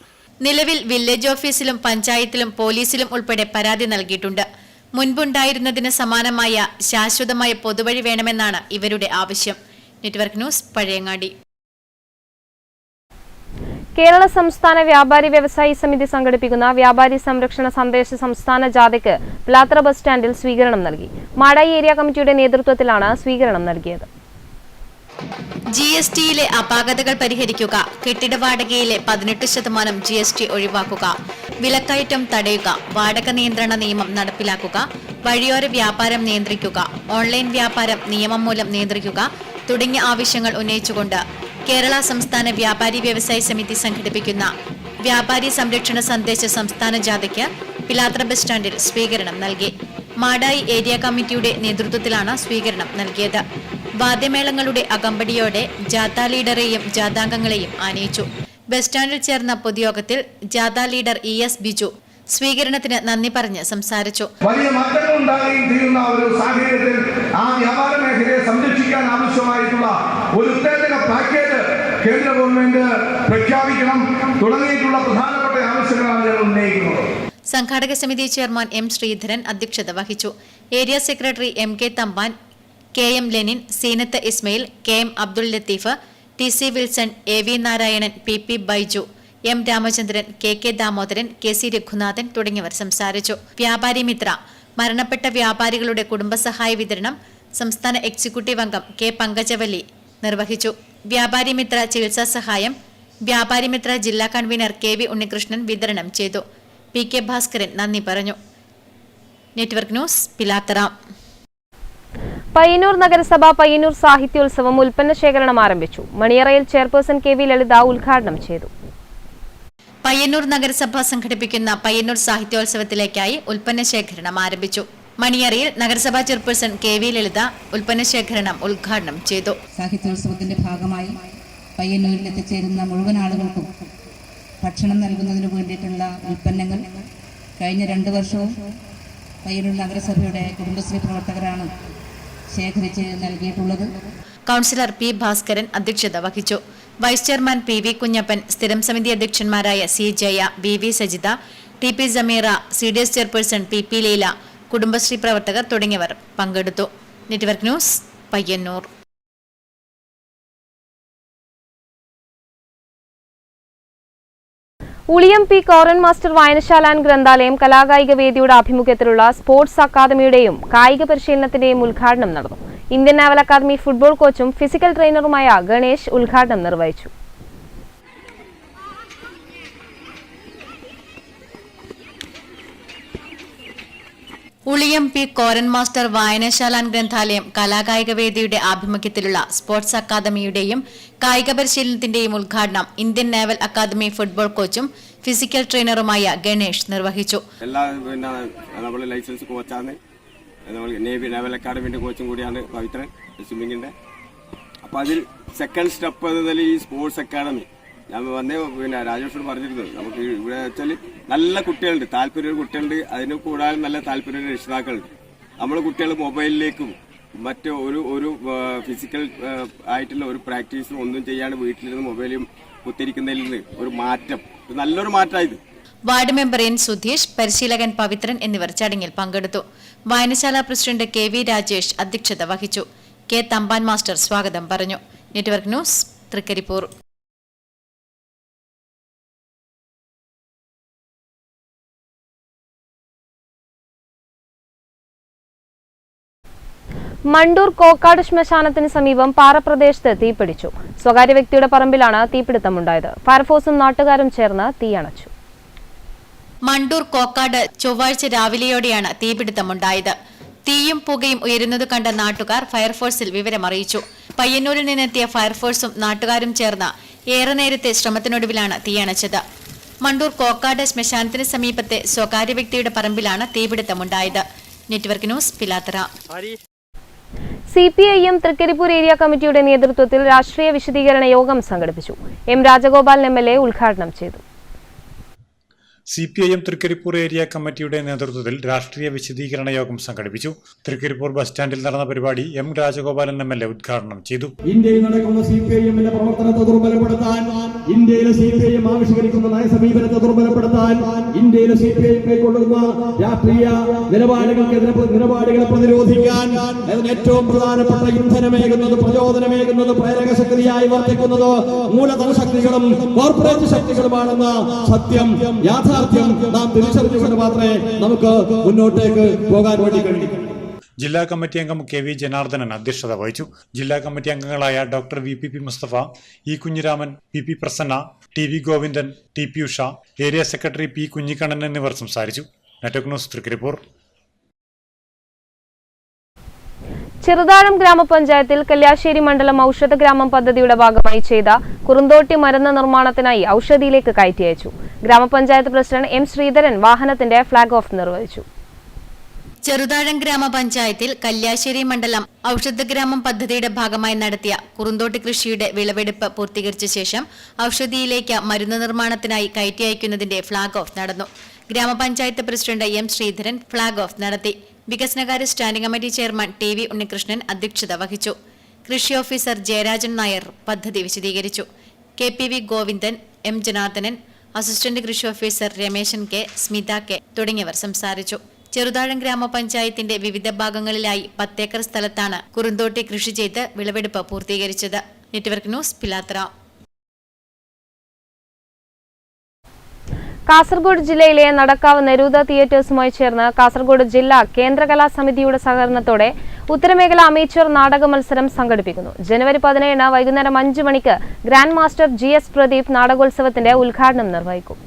നിലവിൽ വില്ലേജ് ഓഫീസിലും പഞ്ചായത്തിലും പോലീസിലും ഉൾപ്പെടെ പരാതി നൽകിയിട്ടുണ്ട്. മുൻപുണ്ടായിരുന്നതിന് സമാനമായ ശാശ്വതമായ പൊതുവഴി വേണമെന്നാണ് ഇവരുടെ ആവശ്യം. Network news, Pazhayangadi. കേരള സംസ്ഥാന വ്യാപാരി വ്യവസായി സമിതി സംഘടിപ്പിക്കുന്ന വ്യാപാരി സംരക്ഷണ സന്ദേശ സംസ്ഥാന ജാഥയ്ക്ക് പിലാത്തറ ബസ് സ്റ്റാൻഡിൽ സ്വീകരണം നൽകി. മാടായി ഏരിയ കമ്മിറ്റിയുടെ നേതൃത്വത്തിലാണ് സ്വീകരണം നൽകിയത്. GSTയിലെ അപാകതകൾ പരിഹരിക്കുക, കെട്ടിട വാടകയിലെ 18% GST ഒഴിവാക്കുക, വിലക്കയറ്റം തടയുക, വാടക നിയന്ത്രണ നിയമം നടപ്പിലാക്കുക, വഴിയോര വ്യാപാരം നിയന്ത്രിക്കുക, ഓൺലൈൻ വ്യാപാരം നിയമം മൂലം നിയന്ത്രിക്കുക തുടങ്ങിയ ആവശ്യങ്ങൾ ഉന്നയിച്ചുകൊണ്ട് കേരള സംസ്ഥാന വ്യാപാരി വ്യവസായി സമിതി സംഘടിപ്പിക്കുന്ന വ്യാപാരി സംരക്ഷണ സന്ദേശ സംസ്ഥാന ജാഥയ്ക്ക് പിലാത്തറ ബസ് സ്റ്റാൻഡിൽ സ്വീകരണം നൽകി. മാടായി ഏരിയ കമ്മിറ്റിയുടെ നേതൃത്വത്തിലാണ് സ്വീകരണം നൽകിയത്. വാദ്യമേളങ്ങളുടെ അകമ്പടിയോടെ ജാഥാ ലീഡറെയും ജാഥാംഗങ്ങളെയും ആനയിച്ചു. ബസ് സ്റ്റാൻഡിൽ ചേർന്ന പൊതുയോഗത്തിൽ ജാഥാ ലീഡർ ES ബിജു സ്വീകരണത്തിന് നന്ദി പറഞ്ഞ് സംസാരിച്ചു. വലിയ മാറ്റങ്ങൾ ഉണ്ടാകുകയും ചെയ്യുന്ന ഒരു സാഹചര്യത്തിൽ ആ വ്യാപാര മേഖലയെ സംരക്ഷിക്കാൻ ആവശ്യമായിട്ടുള്ള ഒരു ഉത്തേജക പാക്കേജ് കേന്ദ്ര ഗവൺമെന്റ് പ്രഖ്യാപിക്കണം തുടങ്ങിയിട്ടുള്ള പ്രധാനപ്പെട്ട ആവശ്യങ്ങളാണ് ഞങ്ങൾ ഉന്നയിക്കുന്നത്. സംഘാടക സമിതി ചെയർമാൻ എം ശ്രീധരൻ അധ്യക്ഷത വഹിച്ചു. Area secretary M K Thampan, K M Lenin, Seenath Ismail, K M Abdul Latheef, T C Wilson, A V Narayanan, P P Baiju, M Ramachandran, K K Damodaran, K C Raghunathan തുടങ്ങിയവർ സംസാരിച്ചു. വ്യാപാരി മിത്ര മരണപ്പെട്ട വ്യാപാരികളുടെ കുടുംബസഹായ വിതരണം സംസ്ഥാന എക്സിക്യൂട്ടീവ് അംഗം കെ പങ്കജവല്ലി നിർവഹിച്ചു. വ്യാപാരി മിത്ര ചികിത്സാ സഹായം വ്യാപാരി മിത്ര ജില്ലാ കൺവീനർ കെ വി ഉണ്ണികൃഷ്ണൻ വിതരണം ചെയ്തു. പി കെ ഭാസ്കരൻ നന്ദി പറഞ്ഞു. Network news, Pilathara. പയ്യന്നൂർ നഗരസഭ പയ്യന്നൂർ സാഹിത്യോത്സവം ഉൽപ്പന്ന ശേഖരണം ആരംഭിച്ചു. മണിയറയിൽ ചെയർപേഴ്സൺ കെ വി ലളിത ഉദ്ഘാടനം ചെയ്തു. പയ്യന്നൂർ നഗരസഭ സംഘടിപ്പിക്കുന്ന പയ്യന്നൂർ സാഹിത്യോത്സവത്തിലേക്കായി ഉൽപ്പന്ന ശേഖരണം ആരംഭിച്ചു. മണിയറയിൽ നഗരസഭാ ചെയർപേഴ്സൺ കെ വി ലളിത ഉൽപ്പന്ന ശേഖരണം ഉദ്ഘാടനം ചെയ്തു. സാഹിത്യോത്സവത്തിന്റെ ഭാഗമായി പയ്യന്നൂരിൽ എത്തിച്ചേരുന്ന മുഴുവൻ ആളുകൾക്കും ഭക്ഷണം നൽകുന്നതിന് വേണ്ടിയിട്ടുള്ള ഉൽപ്പന്നങ്ങൾ കഴിഞ്ഞ 2 വർഷവും പയ്യന്നൂർ നഗരസഭയുടെ കുടുംബശ്രീ പ്രവർത്തകരാണ് ശേഖരിച്ച് നൽകിയിട്ടുള്ളത്. കൗൺസിലർ പി ഭാസ്കരൻ അധ്യക്ഷത വഹിച്ചു. Vice chairman P V Kunhappan, സ്ഥിരം സമിതി അധ്യക്ഷന്മാരായ C Jaya, V V Sajitha, T P Sameera, C D S chairperson P P Leela, Kudumbashree പ്രവർത്തകർ തുടങ്ങിയവർ പങ്കെടുത്തു. Network news, Payyannur. Uliyam P Koran master വായനശാല ആൻഡ് ഗ്രന്ഥാലയം കലാകായിക വേദിയുടെ ആഭിമുഖ്യത്തിലുള്ള സ്പോർട്സ് അക്കാദമിയുടെയും കായിക പരിശീലനത്തിന്റെയും ഉദ്ഘാടനം നടന്നു. ഇന്ത്യൻ നാവൽ അക്കാദമി ഫുട്ബോൾ കോച്ചും ഫിസിക്കൽ ട്രെയിനറുമായ ഗണേഷ് ഉദ്ഘാടനം നിർവഹിച്ചു. ഉളിയം പി കോറൻ മാസ്റ്റർ വായനശാല ആൻഡ് ഗ്രന്ഥാലയം കലാകായിക വേദിയുടെ ആഭിമുഖ്യത്തിലുള്ള സ്പോർട്സ് അക്കാദമിയുടെയും കായിക പരിശീലനത്തിന്റെയും ഉദ്ഘാടനം ഇന്ത്യൻ നാവൽ അക്കാദമി ഫുട്ബോൾ കോച്ചും ഫിസിക്കൽ ട്രെയിനറുമായ ഗണേഷ് നിർവഹിച്ചു. എല്ലാ നമ്മൾ ലൈസൻസ് കോച്ചാണ്, നേവി നാവൽ അക്കാദമിന്റെ കോച്ചും കൂടിയാണ് പവിത്രൻ സ്വിമ്മിങ്ങിന്റെ. അപ്പൊ അതിൽ സെക്കൻഡ് സ്റ്റെപ്പ് എന്നതിൽ ഈ സ്പോർട്സ് അക്കാദമി ഞാൻ വന്നേ രാജേഷോട് പറഞ്ഞിരുന്നത് നമുക്ക് ഇവിടെ വെച്ചാൽ നല്ല കുട്ടികളുണ്ട്, താല്പര്യമുള്ള കുട്ടികളുണ്ട്, അതിന് കൂടാതെ നല്ല താല്പര്യമുള്ള രക്ഷിതാക്കളുണ്ട്. നമ്മൾ കുട്ടികൾ മൊബൈലിലേക്കും മറ്റ് ഒരു ഫിസിക്കൽ ആയിട്ടുള്ള ഒരു പ്രാക്ടീസും ഒന്നും ചെയ്യാണ്ട് വീട്ടിലിരുന്ന് മൊബൈലും കുത്തിരിക്കുന്നതിൽ നിന്ന് ഒരു മാറ്റം, നല്ലൊരു മാറ്റമായത്. വാർഡ് മെമ്പർ എൻ സുധീഷ്, പരിശീലകൻ പവിത്രൻ എന്നിവർ ചടങ്ങിൽ പങ്കെടുത്തു. വായനശാല പ്രസിഡന്റ് കെ വി രാജേഷ് അധ്യക്ഷത വഹിച്ചു. കെ തമ്പാൻ മാസ്റ്റർ സ്വാഗതം പറഞ്ഞു. Network news, Trikaripur. മണ്ടൂർ കോക്കാട് ശ്മശാനത്തിന് സമീപം പാറപ്രദേശത്ത് തീപിടിച്ചു. സ്വകാര്യ വ്യക്തിയുടെ പറമ്പിലാണ് തീപിടുത്തമുണ്ടായത്. ഫയർഫോഴ്സും നാട്ടുകാരും ചേർന്ന് തീയണച്ചു. മണ്ടൂർ കോക്കാട് ചൊവ്വാഴ്ച രാവിലെയോടെയാണ് തീപിടുത്തമുണ്ടായത്. തീയും പുകയും ഉയരുന്നത് കണ്ട നാട്ടുകാർ ഫയർഫോഴ്സിൽ വിവരമറിയിച്ചു. പയ്യന്നൂരിൽ നിന്നെത്തിയ ഫയർഫോഴ്സും നാട്ടുകാരും ചേർന്ന് ഏറെ നേരത്തെ ശ്രമത്തിനൊടുവിലാണ് തീയണച്ചത്. മണ്ടൂർ കോക്കാട് ശ്മശാനത്തിന് സമീപത്തെ സ്വകാര്യ വ്യക്തിയുടെ പറമ്പിലാണ് തീപിടുത്തമുണ്ടായത്. Network news, Pilathara. CPIM Trikaripur area കമ്മിറ്റിയുടെ നേതൃത്വത്തിൽ രാഷ്ട്രീയ വിശദീകരണ യോഗം സംഘടിപ്പിച്ചു. എം രാജഗോപാലൻ MLA ഉദ്ഘാടനം ചെയ്തു. CPIM തൃക്കരിപ്പൂർ ഏരിയ കമ്മിറ്റിയുടെ നേതൃത്വത്തിൽ രാഷ്ട്രീയ വിശദീകരണ യോഗം സംഘടിപ്പിച്ചു. തൃക്കരിപ്പൂർ ബസ് സ്റ്റാൻഡിൽ നടന്ന പരിപാടി എം രാജഗോപാലൻ MLA ഉദ്ഘാടനം ചെയ്തു. ഇന്ത്യയിൽ നടക്കുന്ന CPIMന്റെ പ്രവർത്തനത്തെ ദുർബലപ്പെടുത്താൻ, ഇന്ത്യയിലെ CPIM ആവിഷ്കരിക്കുന്ന നയസമീപനത്തെ ദുർബലപ്പെടുത്താൻ, ഇന്ത്യയിലെ CPIM കൈക്കൊള്ളുന്ന രാഷ്ട്രീയ നിലപാടുകളെ പ്രതിരോധിക്കാൻ അതിന് ഏറ്റവും പ്രധാനപ്പെട്ട ഇന്ധനമേകുന്നത്, പ്രചോദനമേകുന്നത്, പ്രേരക ശക്തിയായി വർത്തിക്കുന്നത് മൂലധന ശക്തികളും കോർപ്പറേറ്റ് ശക്തികളുമാണെന്ന സത്യം നാം തിരിച്ചറിഞ്ഞുകൊണ്ട് മാത്രമേ നമുക്ക് മുന്നോട്ടേക്ക് പോകാൻ വേണ്ടി കഴിയൂ. ജില്ലാ കമ്മിറ്റി അംഗം കെ വി ജനാർദ്ദനൻ അധ്യക്ഷത വഹിച്ചു. ജില്ലാ കമ്മിറ്റി അംഗങ്ങളായ doctor VPP Musthafa, E Kunhiraman, PP Prasanna, TV Govindan, TP Usha, area secretary P Kunhikannan എന്നിവർ സംസാരിച്ചു. Network news, Trikaripur. ചെറുതാഴം ഗ്രാമപഞ്ചായത്തിൽ കല്യാശ്ശേരി മണ്ഡലം ഔഷധ ഗ്രാമം പദ്ധതിയുടെ ഭാഗമായി ചെയ്ത കുറുന്തോട്ടി മരുന്ന് നിർമ്മാണത്തിനായി ഔഷധിയിലേക്ക് കയറ്റി അയച്ചു. ഗ്രാമപഞ്ചായത്ത് പ്രസിഡന്റ് M ശ്രീധരൻ വാഹനത്തിന്റെ ഫ്ളാഗ് ഓഫ് നിർവഹിച്ചു. ചെറുതാഴം ഗ്രാമപഞ്ചായത്തിൽ കല്യാശ്ശേരി മണ്ഡലം ഔഷധഗ്രാമം പദ്ധതിയുടെ ഭാഗമായി നടത്തിയ കുറുന്തോട്ടി കൃഷിയുടെ വിളവെടുപ്പ് പൂർത്തീകരിച്ച ശേഷം ഔഷധിയിലേക്ക് മരുന്ന് നിർമ്മാണത്തിനായി കയറ്റി അയക്കുന്നതിന്റെ ഫ്ളാഗ് ഓഫ് നടന്നു. ഗ്രാമപഞ്ചായത്ത് president M Sreedharan flag off നടത്തി. വികസനകാര്യ standing committee chairman T V Unnikrishnan അധ്യക്ഷത വഹിച്ചു. കൃഷി ഓഫീസർ ജയരാജൻ നായർ പദ്ധതി വിശദീകരിച്ചു. KPV Govindan, M Janardhanan, assistant കൃഷി officer Rameshan K, Smitha K തുടങ്ങിയവർ സംസാരിച്ചു. ചെറുതാഴം ഗ്രാമപഞ്ചായത്തിന്റെ വിവിധ ഭാഗങ്ങളിലായി 10 ഏക്കർ സ്ഥലത്താണ് കുറുന്തോട്ടി കൃഷി ചെയ്ത് വിളവെടുപ്പ് പൂർത്തീകരിച്ചത്. Network news, Pilathara. കാസർഗോഡ് ജില്ലയിലെ നടക്കാവ് നെരൂദ തിയേറ്റേഴ്സുമായി ചേർന്ന് കാസർഗോഡ് ജില്ലാ കേന്ദ്ര കലാസമിതിയുടെ സഹകരണത്തോടെ ഉത്തരമേഖല അമേച്വർ നാടക മത്സരം സംഘടിപ്പിക്കുന്നു. ജനുവരി 17 വൈകുന്നേരം 5 മണിക്ക് ഗ്രാൻഡ് മാസ്റ്റർ GS പ്രദീപ് നാടകോത്സവത്തിന്റെ ഉദ്ഘാടനം നിർവഹിക്കും.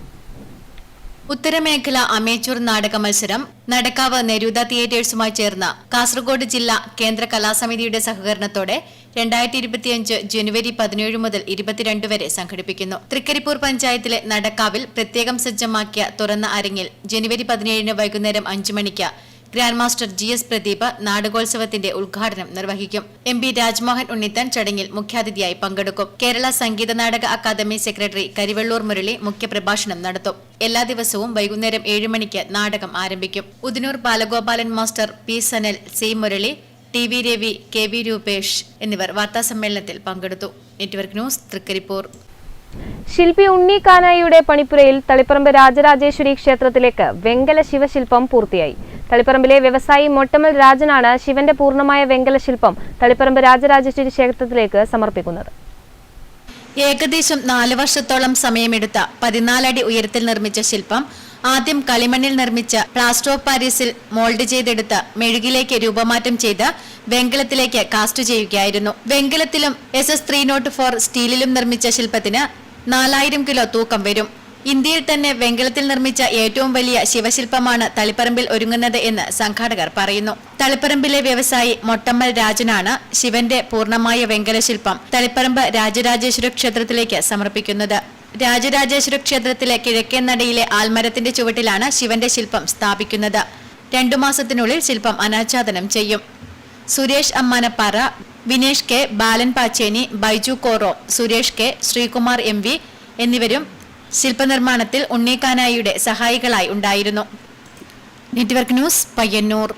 ഉത്തരമേഖല അമേച്വർ നാടക മത്സരം നടക്കാവ് നെരൂദ തിയേറ്റേഴ്സുമായി ചേർന്ന് കാസർഗോഡ് ജില്ലാ കേന്ദ്ര കലാസമിതിയുടെ സഹകരണത്തോടെ 2025 ജനുവരി 17 മുതൽ 22 വരെ സംഘടിപ്പിക്കുന്നു. തൃക്കരിപ്പൂർ പഞ്ചായത്തിലെ നടക്കാവിൽ പ്രത്യേകം സജ്ജമാക്കിയ തുറന്ന അരങ്ങിൽ ജനുവരി 17 വൈകുന്നേരം 5 മണിക്ക് ഗ്രാൻഡ് മാസ്റ്റർ GS പ്രദീപ് നാടകോത്സവത്തിന്റെ ഉദ്ഘാടനം നിർവഹിക്കും. MP രാജ്മോഹൻ ഉണ്ണിത്താൻ ചടങ്ങിൽ മുഖ്യാതിഥിയായി പങ്കെടുക്കും. കേരള സംഗീത നാടക അക്കാദമി സെക്രട്ടറി കരിവെള്ളൂർ മുരളി മുഖ്യപ്രഭാഷണം നടത്തും. എല്ലാ ദിവസവും വൈകുന്നേരം 7 മണിക്ക് നാടകം ആരംഭിക്കും. Udinur Balagopalan master, P Sanal, C Murali, TV Ravi, KV Rupesh എന്നിവർ വാർത്താസമ്മേളനത്തിൽ പങ്കെടുത്തു. Network news, Trikaripur. ശില്പി ഉണ്ണി കാനായിയുടെ പണിപ്പുരയിൽ തളിപ്പറമ്പ് രാജരാജേശ്വരി ക്ഷേത്രത്തിലേക്ക് വെങ്കല ശിവശില്പം പൂർത്തിയായി. തളിപ്പറമ്പിലെ വ്യവസായി മൊട്ടമൽ രാജനാണ് ശിവന്റെ പൂർണ്ണമായ വെങ്കല ശില്പം തളിപ്പറമ്പ് രാജരാജേശ്വരി ക്ഷേത്രത്തിലേക്ക് സമർപ്പിക്കുന്നത്. ഏകദേശം 4 വർഷത്തോളം സമയമെടുത്ത 14 അടി ഉയരത്തിൽ നിർമ്മിച്ച ശില്പം ആദ്യം കളിമണ്ണിൽ നിർമ്മിച്ച പ്ലാസ്റ്റർ ഓഫ് പാരീസിൽ മോൾഡ് ചെയ്തെടുത്ത് മെഴുകിലേക്ക് രൂപമാറ്റം ചെയ്ത് വെങ്കലത്തിലേക്ക് കാസ്റ്റ് ചെയ്യുകയായിരുന്നു. വെങ്കലത്തിലും SS 304 സ്റ്റീലിലും നിർമ്മിച്ച ശില്പത്തിന് 4000 കിലോ തൂക്കം വരും. ഇന്ത്യയിൽ തന്നെ വെങ്കലത്തിൽ നിർമ്മിച്ച ഏറ്റവും വലിയ ശിവശില്പമാണ് തളിപ്പറമ്പിൽ ഒരുങ്ങുന്നത് എന്ന് സംഘാടകർ പറയുന്നു. തളിപ്പറമ്പിലെ വ്യവസായി മൊട്ടമ്മൽ രാജനാണ് ശിവന്റെ പൂർണ്ണമായ വെങ്കല ശില്പം തളിപ്പറമ്പ് രാജരാജേശ്വര ക്ഷേത്രത്തിലേക്ക് സമർപ്പിക്കുന്നത്. രാജരാജേശ്വര ക്ഷേത്രത്തിലെ കിഴക്കേ നടയിലെ ആൽമരത്തിന്റെ ചുവട്ടിലാണ് ശിവന്റെ ശില്പം സ്ഥാപിക്കുന്നത്. 2 മാസത്തിനുള്ളിൽ ശില്പം അനാച്ഛാദനം ചെയ്യും. സുരേഷ് അമ്മാനപ്പാറ, വിനേഷ് കെ, ബാലൻ പാച്ചേനി, ബൈജു കോറോ, സുരേഷ് കെ, ശ്രീകുമാർ MV എന്നിവരും ശില്പനിർമ്മാണത്തിൽ ഉണ്ണിക്കാനായിയുടെ സഹായികളായി ഉണ്ടായിരുന്നു. Network news, Payyanur.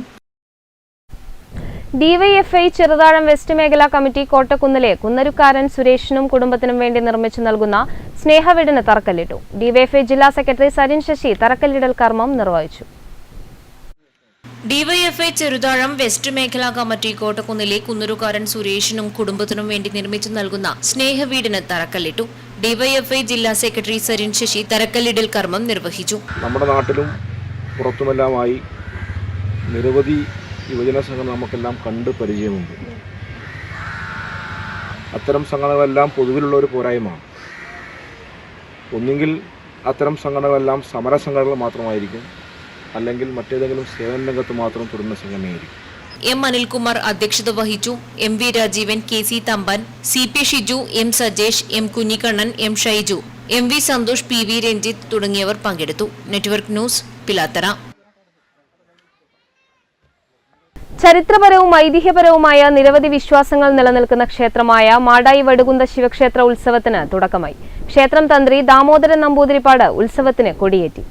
DYFI Cheruthazham west മേഖലാ കമ്മിറ്റി കോട്ടക്കുന്നിലെ കുന്നരുക്കാരൻ സുരേഷിനും കുടുംബത്തിനും വേണ്ടി നിർമ്മിച്ചു നൽകുന്ന സ്നേഹവീടിന് തറക്കല്ലിട്ടു. DYFI ജില്ലാ സെക്രട്ടറി സരിൻ ശശി തറക്കല്ലിടൽ കർമ്മം നിർവഹിച്ചു. DYFI ചെറുതാഴം വെസ്റ്റ് മേഖലാ കമ്മിറ്റി കോട്ടക്കുന്നിലെ കുന്നരുകാരൻ സുരേഷിനും കുടുംബത്തിനും വേണ്ടി നിർമ്മിച്ചു നൽകുന്ന സ്നേഹവീടിന് തറക്കല്ലിട്ടു. DYFI ജില്ലാ സെക്രട്ടറി സരിൻ ശശി തറക്കല്ലിടൽ കർമ്മം നിർവഹിച്ചു. നമ്മുടെ നാട്ടിലും പുറത്തുമെല്ലാമായി നിരവധി യുവജന സംഘടന നമുക്കെല്ലാം കണ്ട് പരിചയമുണ്ട്. അത്തരം സംഘടനകളെല്ലാം പൊതുവിലുള്ള ഒരു പോരായ്മയാണ്. ഒന്നുകിൽ അത്തരം സംഘടനകളെല്ലാം സമര സംഘടനകൾ മാത്രമായിരിക്കും, അല്ലെങ്കിൽ മറ്റേതെങ്കിലും സേവന രംഗത്ത് മാത്രം തുടരുന്ന സംഘടനയായിരിക്കും. M അനിൽകുമാർ അധ്യക്ഷത വഹിച്ചു. MV Rajeevan, KC Thampan, CP Shiju, M Sajesh, M Kunhikannan, M Shaiju, MV Santhosh, PV Ranjith തുടങ്ങിയവർ പങ്കെടുത്തു. Network news, Pilathara. ചരിത്രപരവും ഐതിഹ്യപരവുമായ നിരവധി വിശ്വാസങ്ങൾ നിലനിൽക്കുന്ന ക്ഷേത്രമായ മാടായി വടുകുന്ത ശിവക്ഷേത്ര ഉത്സവത്തിന് തുടക്കമായി. ക്ഷേത്രം തന്ത്രി ദാമോദരൻ നമ്പൂതിരിപ്പാട് ഉത്സവത്തിന് കൊടിയേറ്റി.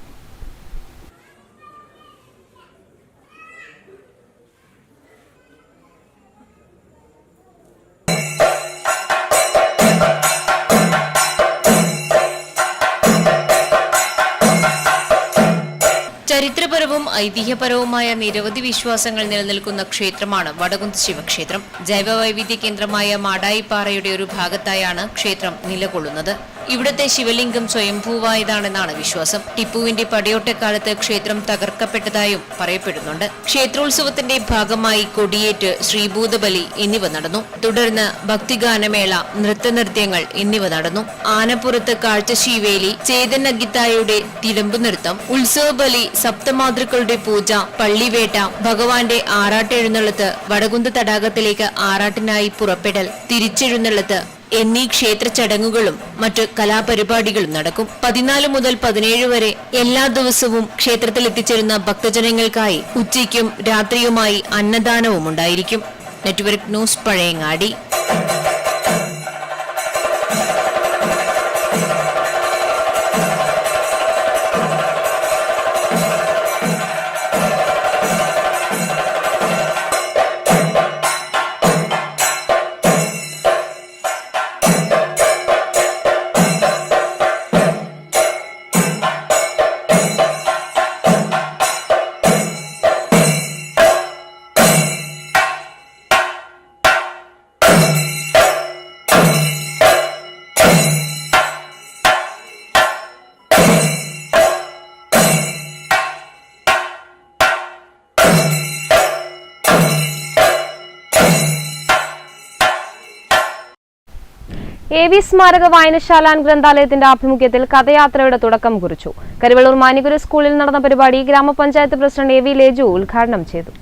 ചരിത്രപരവും ഐതിഹ്യപരവുമായ നിരവധി വിശ്വാസങ്ങൾ നിലനിൽക്കുന്ന ക്ഷേത്രമാണ് വടകുന്ത് ശിവക്ഷേത്രം. ജൈവവൈവിധ്യ കേന്ദ്രമായ മാടായിപ്പാറയുടെ ഒരു ഭാഗത്തായാണ് ക്ഷേത്രം നിലകൊള്ളുന്നത്. ഇവിടുത്തെ ശിവലിംഗം സ്വയംഭൂവായതാണെന്നാണ് വിശ്വാസം. ടിപ്പുവിന്റെ പടയോട്ടക്കാലത്ത് ക്ഷേത്രം തകർക്കപ്പെട്ടതായും പറയപ്പെടുന്നുണ്ട്. ക്ഷേത്രോത്സവത്തിന്റെ ഭാഗമായി കൊടിയേറ്റ്, ശ്രീഭൂതബലി എന്നിവ നടന്നു. തുടർന്ന് ഭക്തിഗാനമേള, നൃത്തനൃത്യങ്ങൾ എന്നിവ നടന്നു. ആനപ്പുറത്ത് കാഴ്ചശീവേലി, ചേതൻ അഗിത്തായുടെ തിടമ്പു നൃത്തം, ഉത്സവബലി, സപ്തമാതൃക്കളുടെ പൂജ, പള്ളിവേട്ട, ഭഗവാന്റെ ആറാട്ടെഴുന്നള്ളത്ത്, വടകുന്ത് തടാകത്തിലേക്ക് ആറാട്ടിനായി പുറപ്പെടൽ, തിരിച്ചെഴുന്നള്ളത്ത് എന്നീ ക്ഷേത്ര ചടങ്ങുകളും മറ്റ് കലാപരിപാടികളും നടക്കും. 14 മുതൽ 17 വരെ എല്ലാ ദിവസവും ക്ഷേത്രത്തിൽ എത്തിച്ചേരുന്ന ഭക്തജനങ്ങൾക്കായി ഉച്ചയ്ക്കും രാത്രിയുമായി അന്നദാനവും ഉണ്ടായിരിക്കും. Network news, Pazhayangadi. AV സ്മാരക വായനശാല ഗ്രന്ഥാലയത്തിന്റെ ആഭിമുഖ്യത്തിൽ കഥയാത്രയുടെ തുടക്കം കുറിച്ചു. കരിവെള്ളൂർ മാനിഗുരു സ്കൂളിൽ നടന്ന പരിപാടി ഗ്രാമപഞ്ചായത്ത് പ്രസിഡന്റ് AV ലേജു ഉദ്ഘാടനം ചെയ്തു.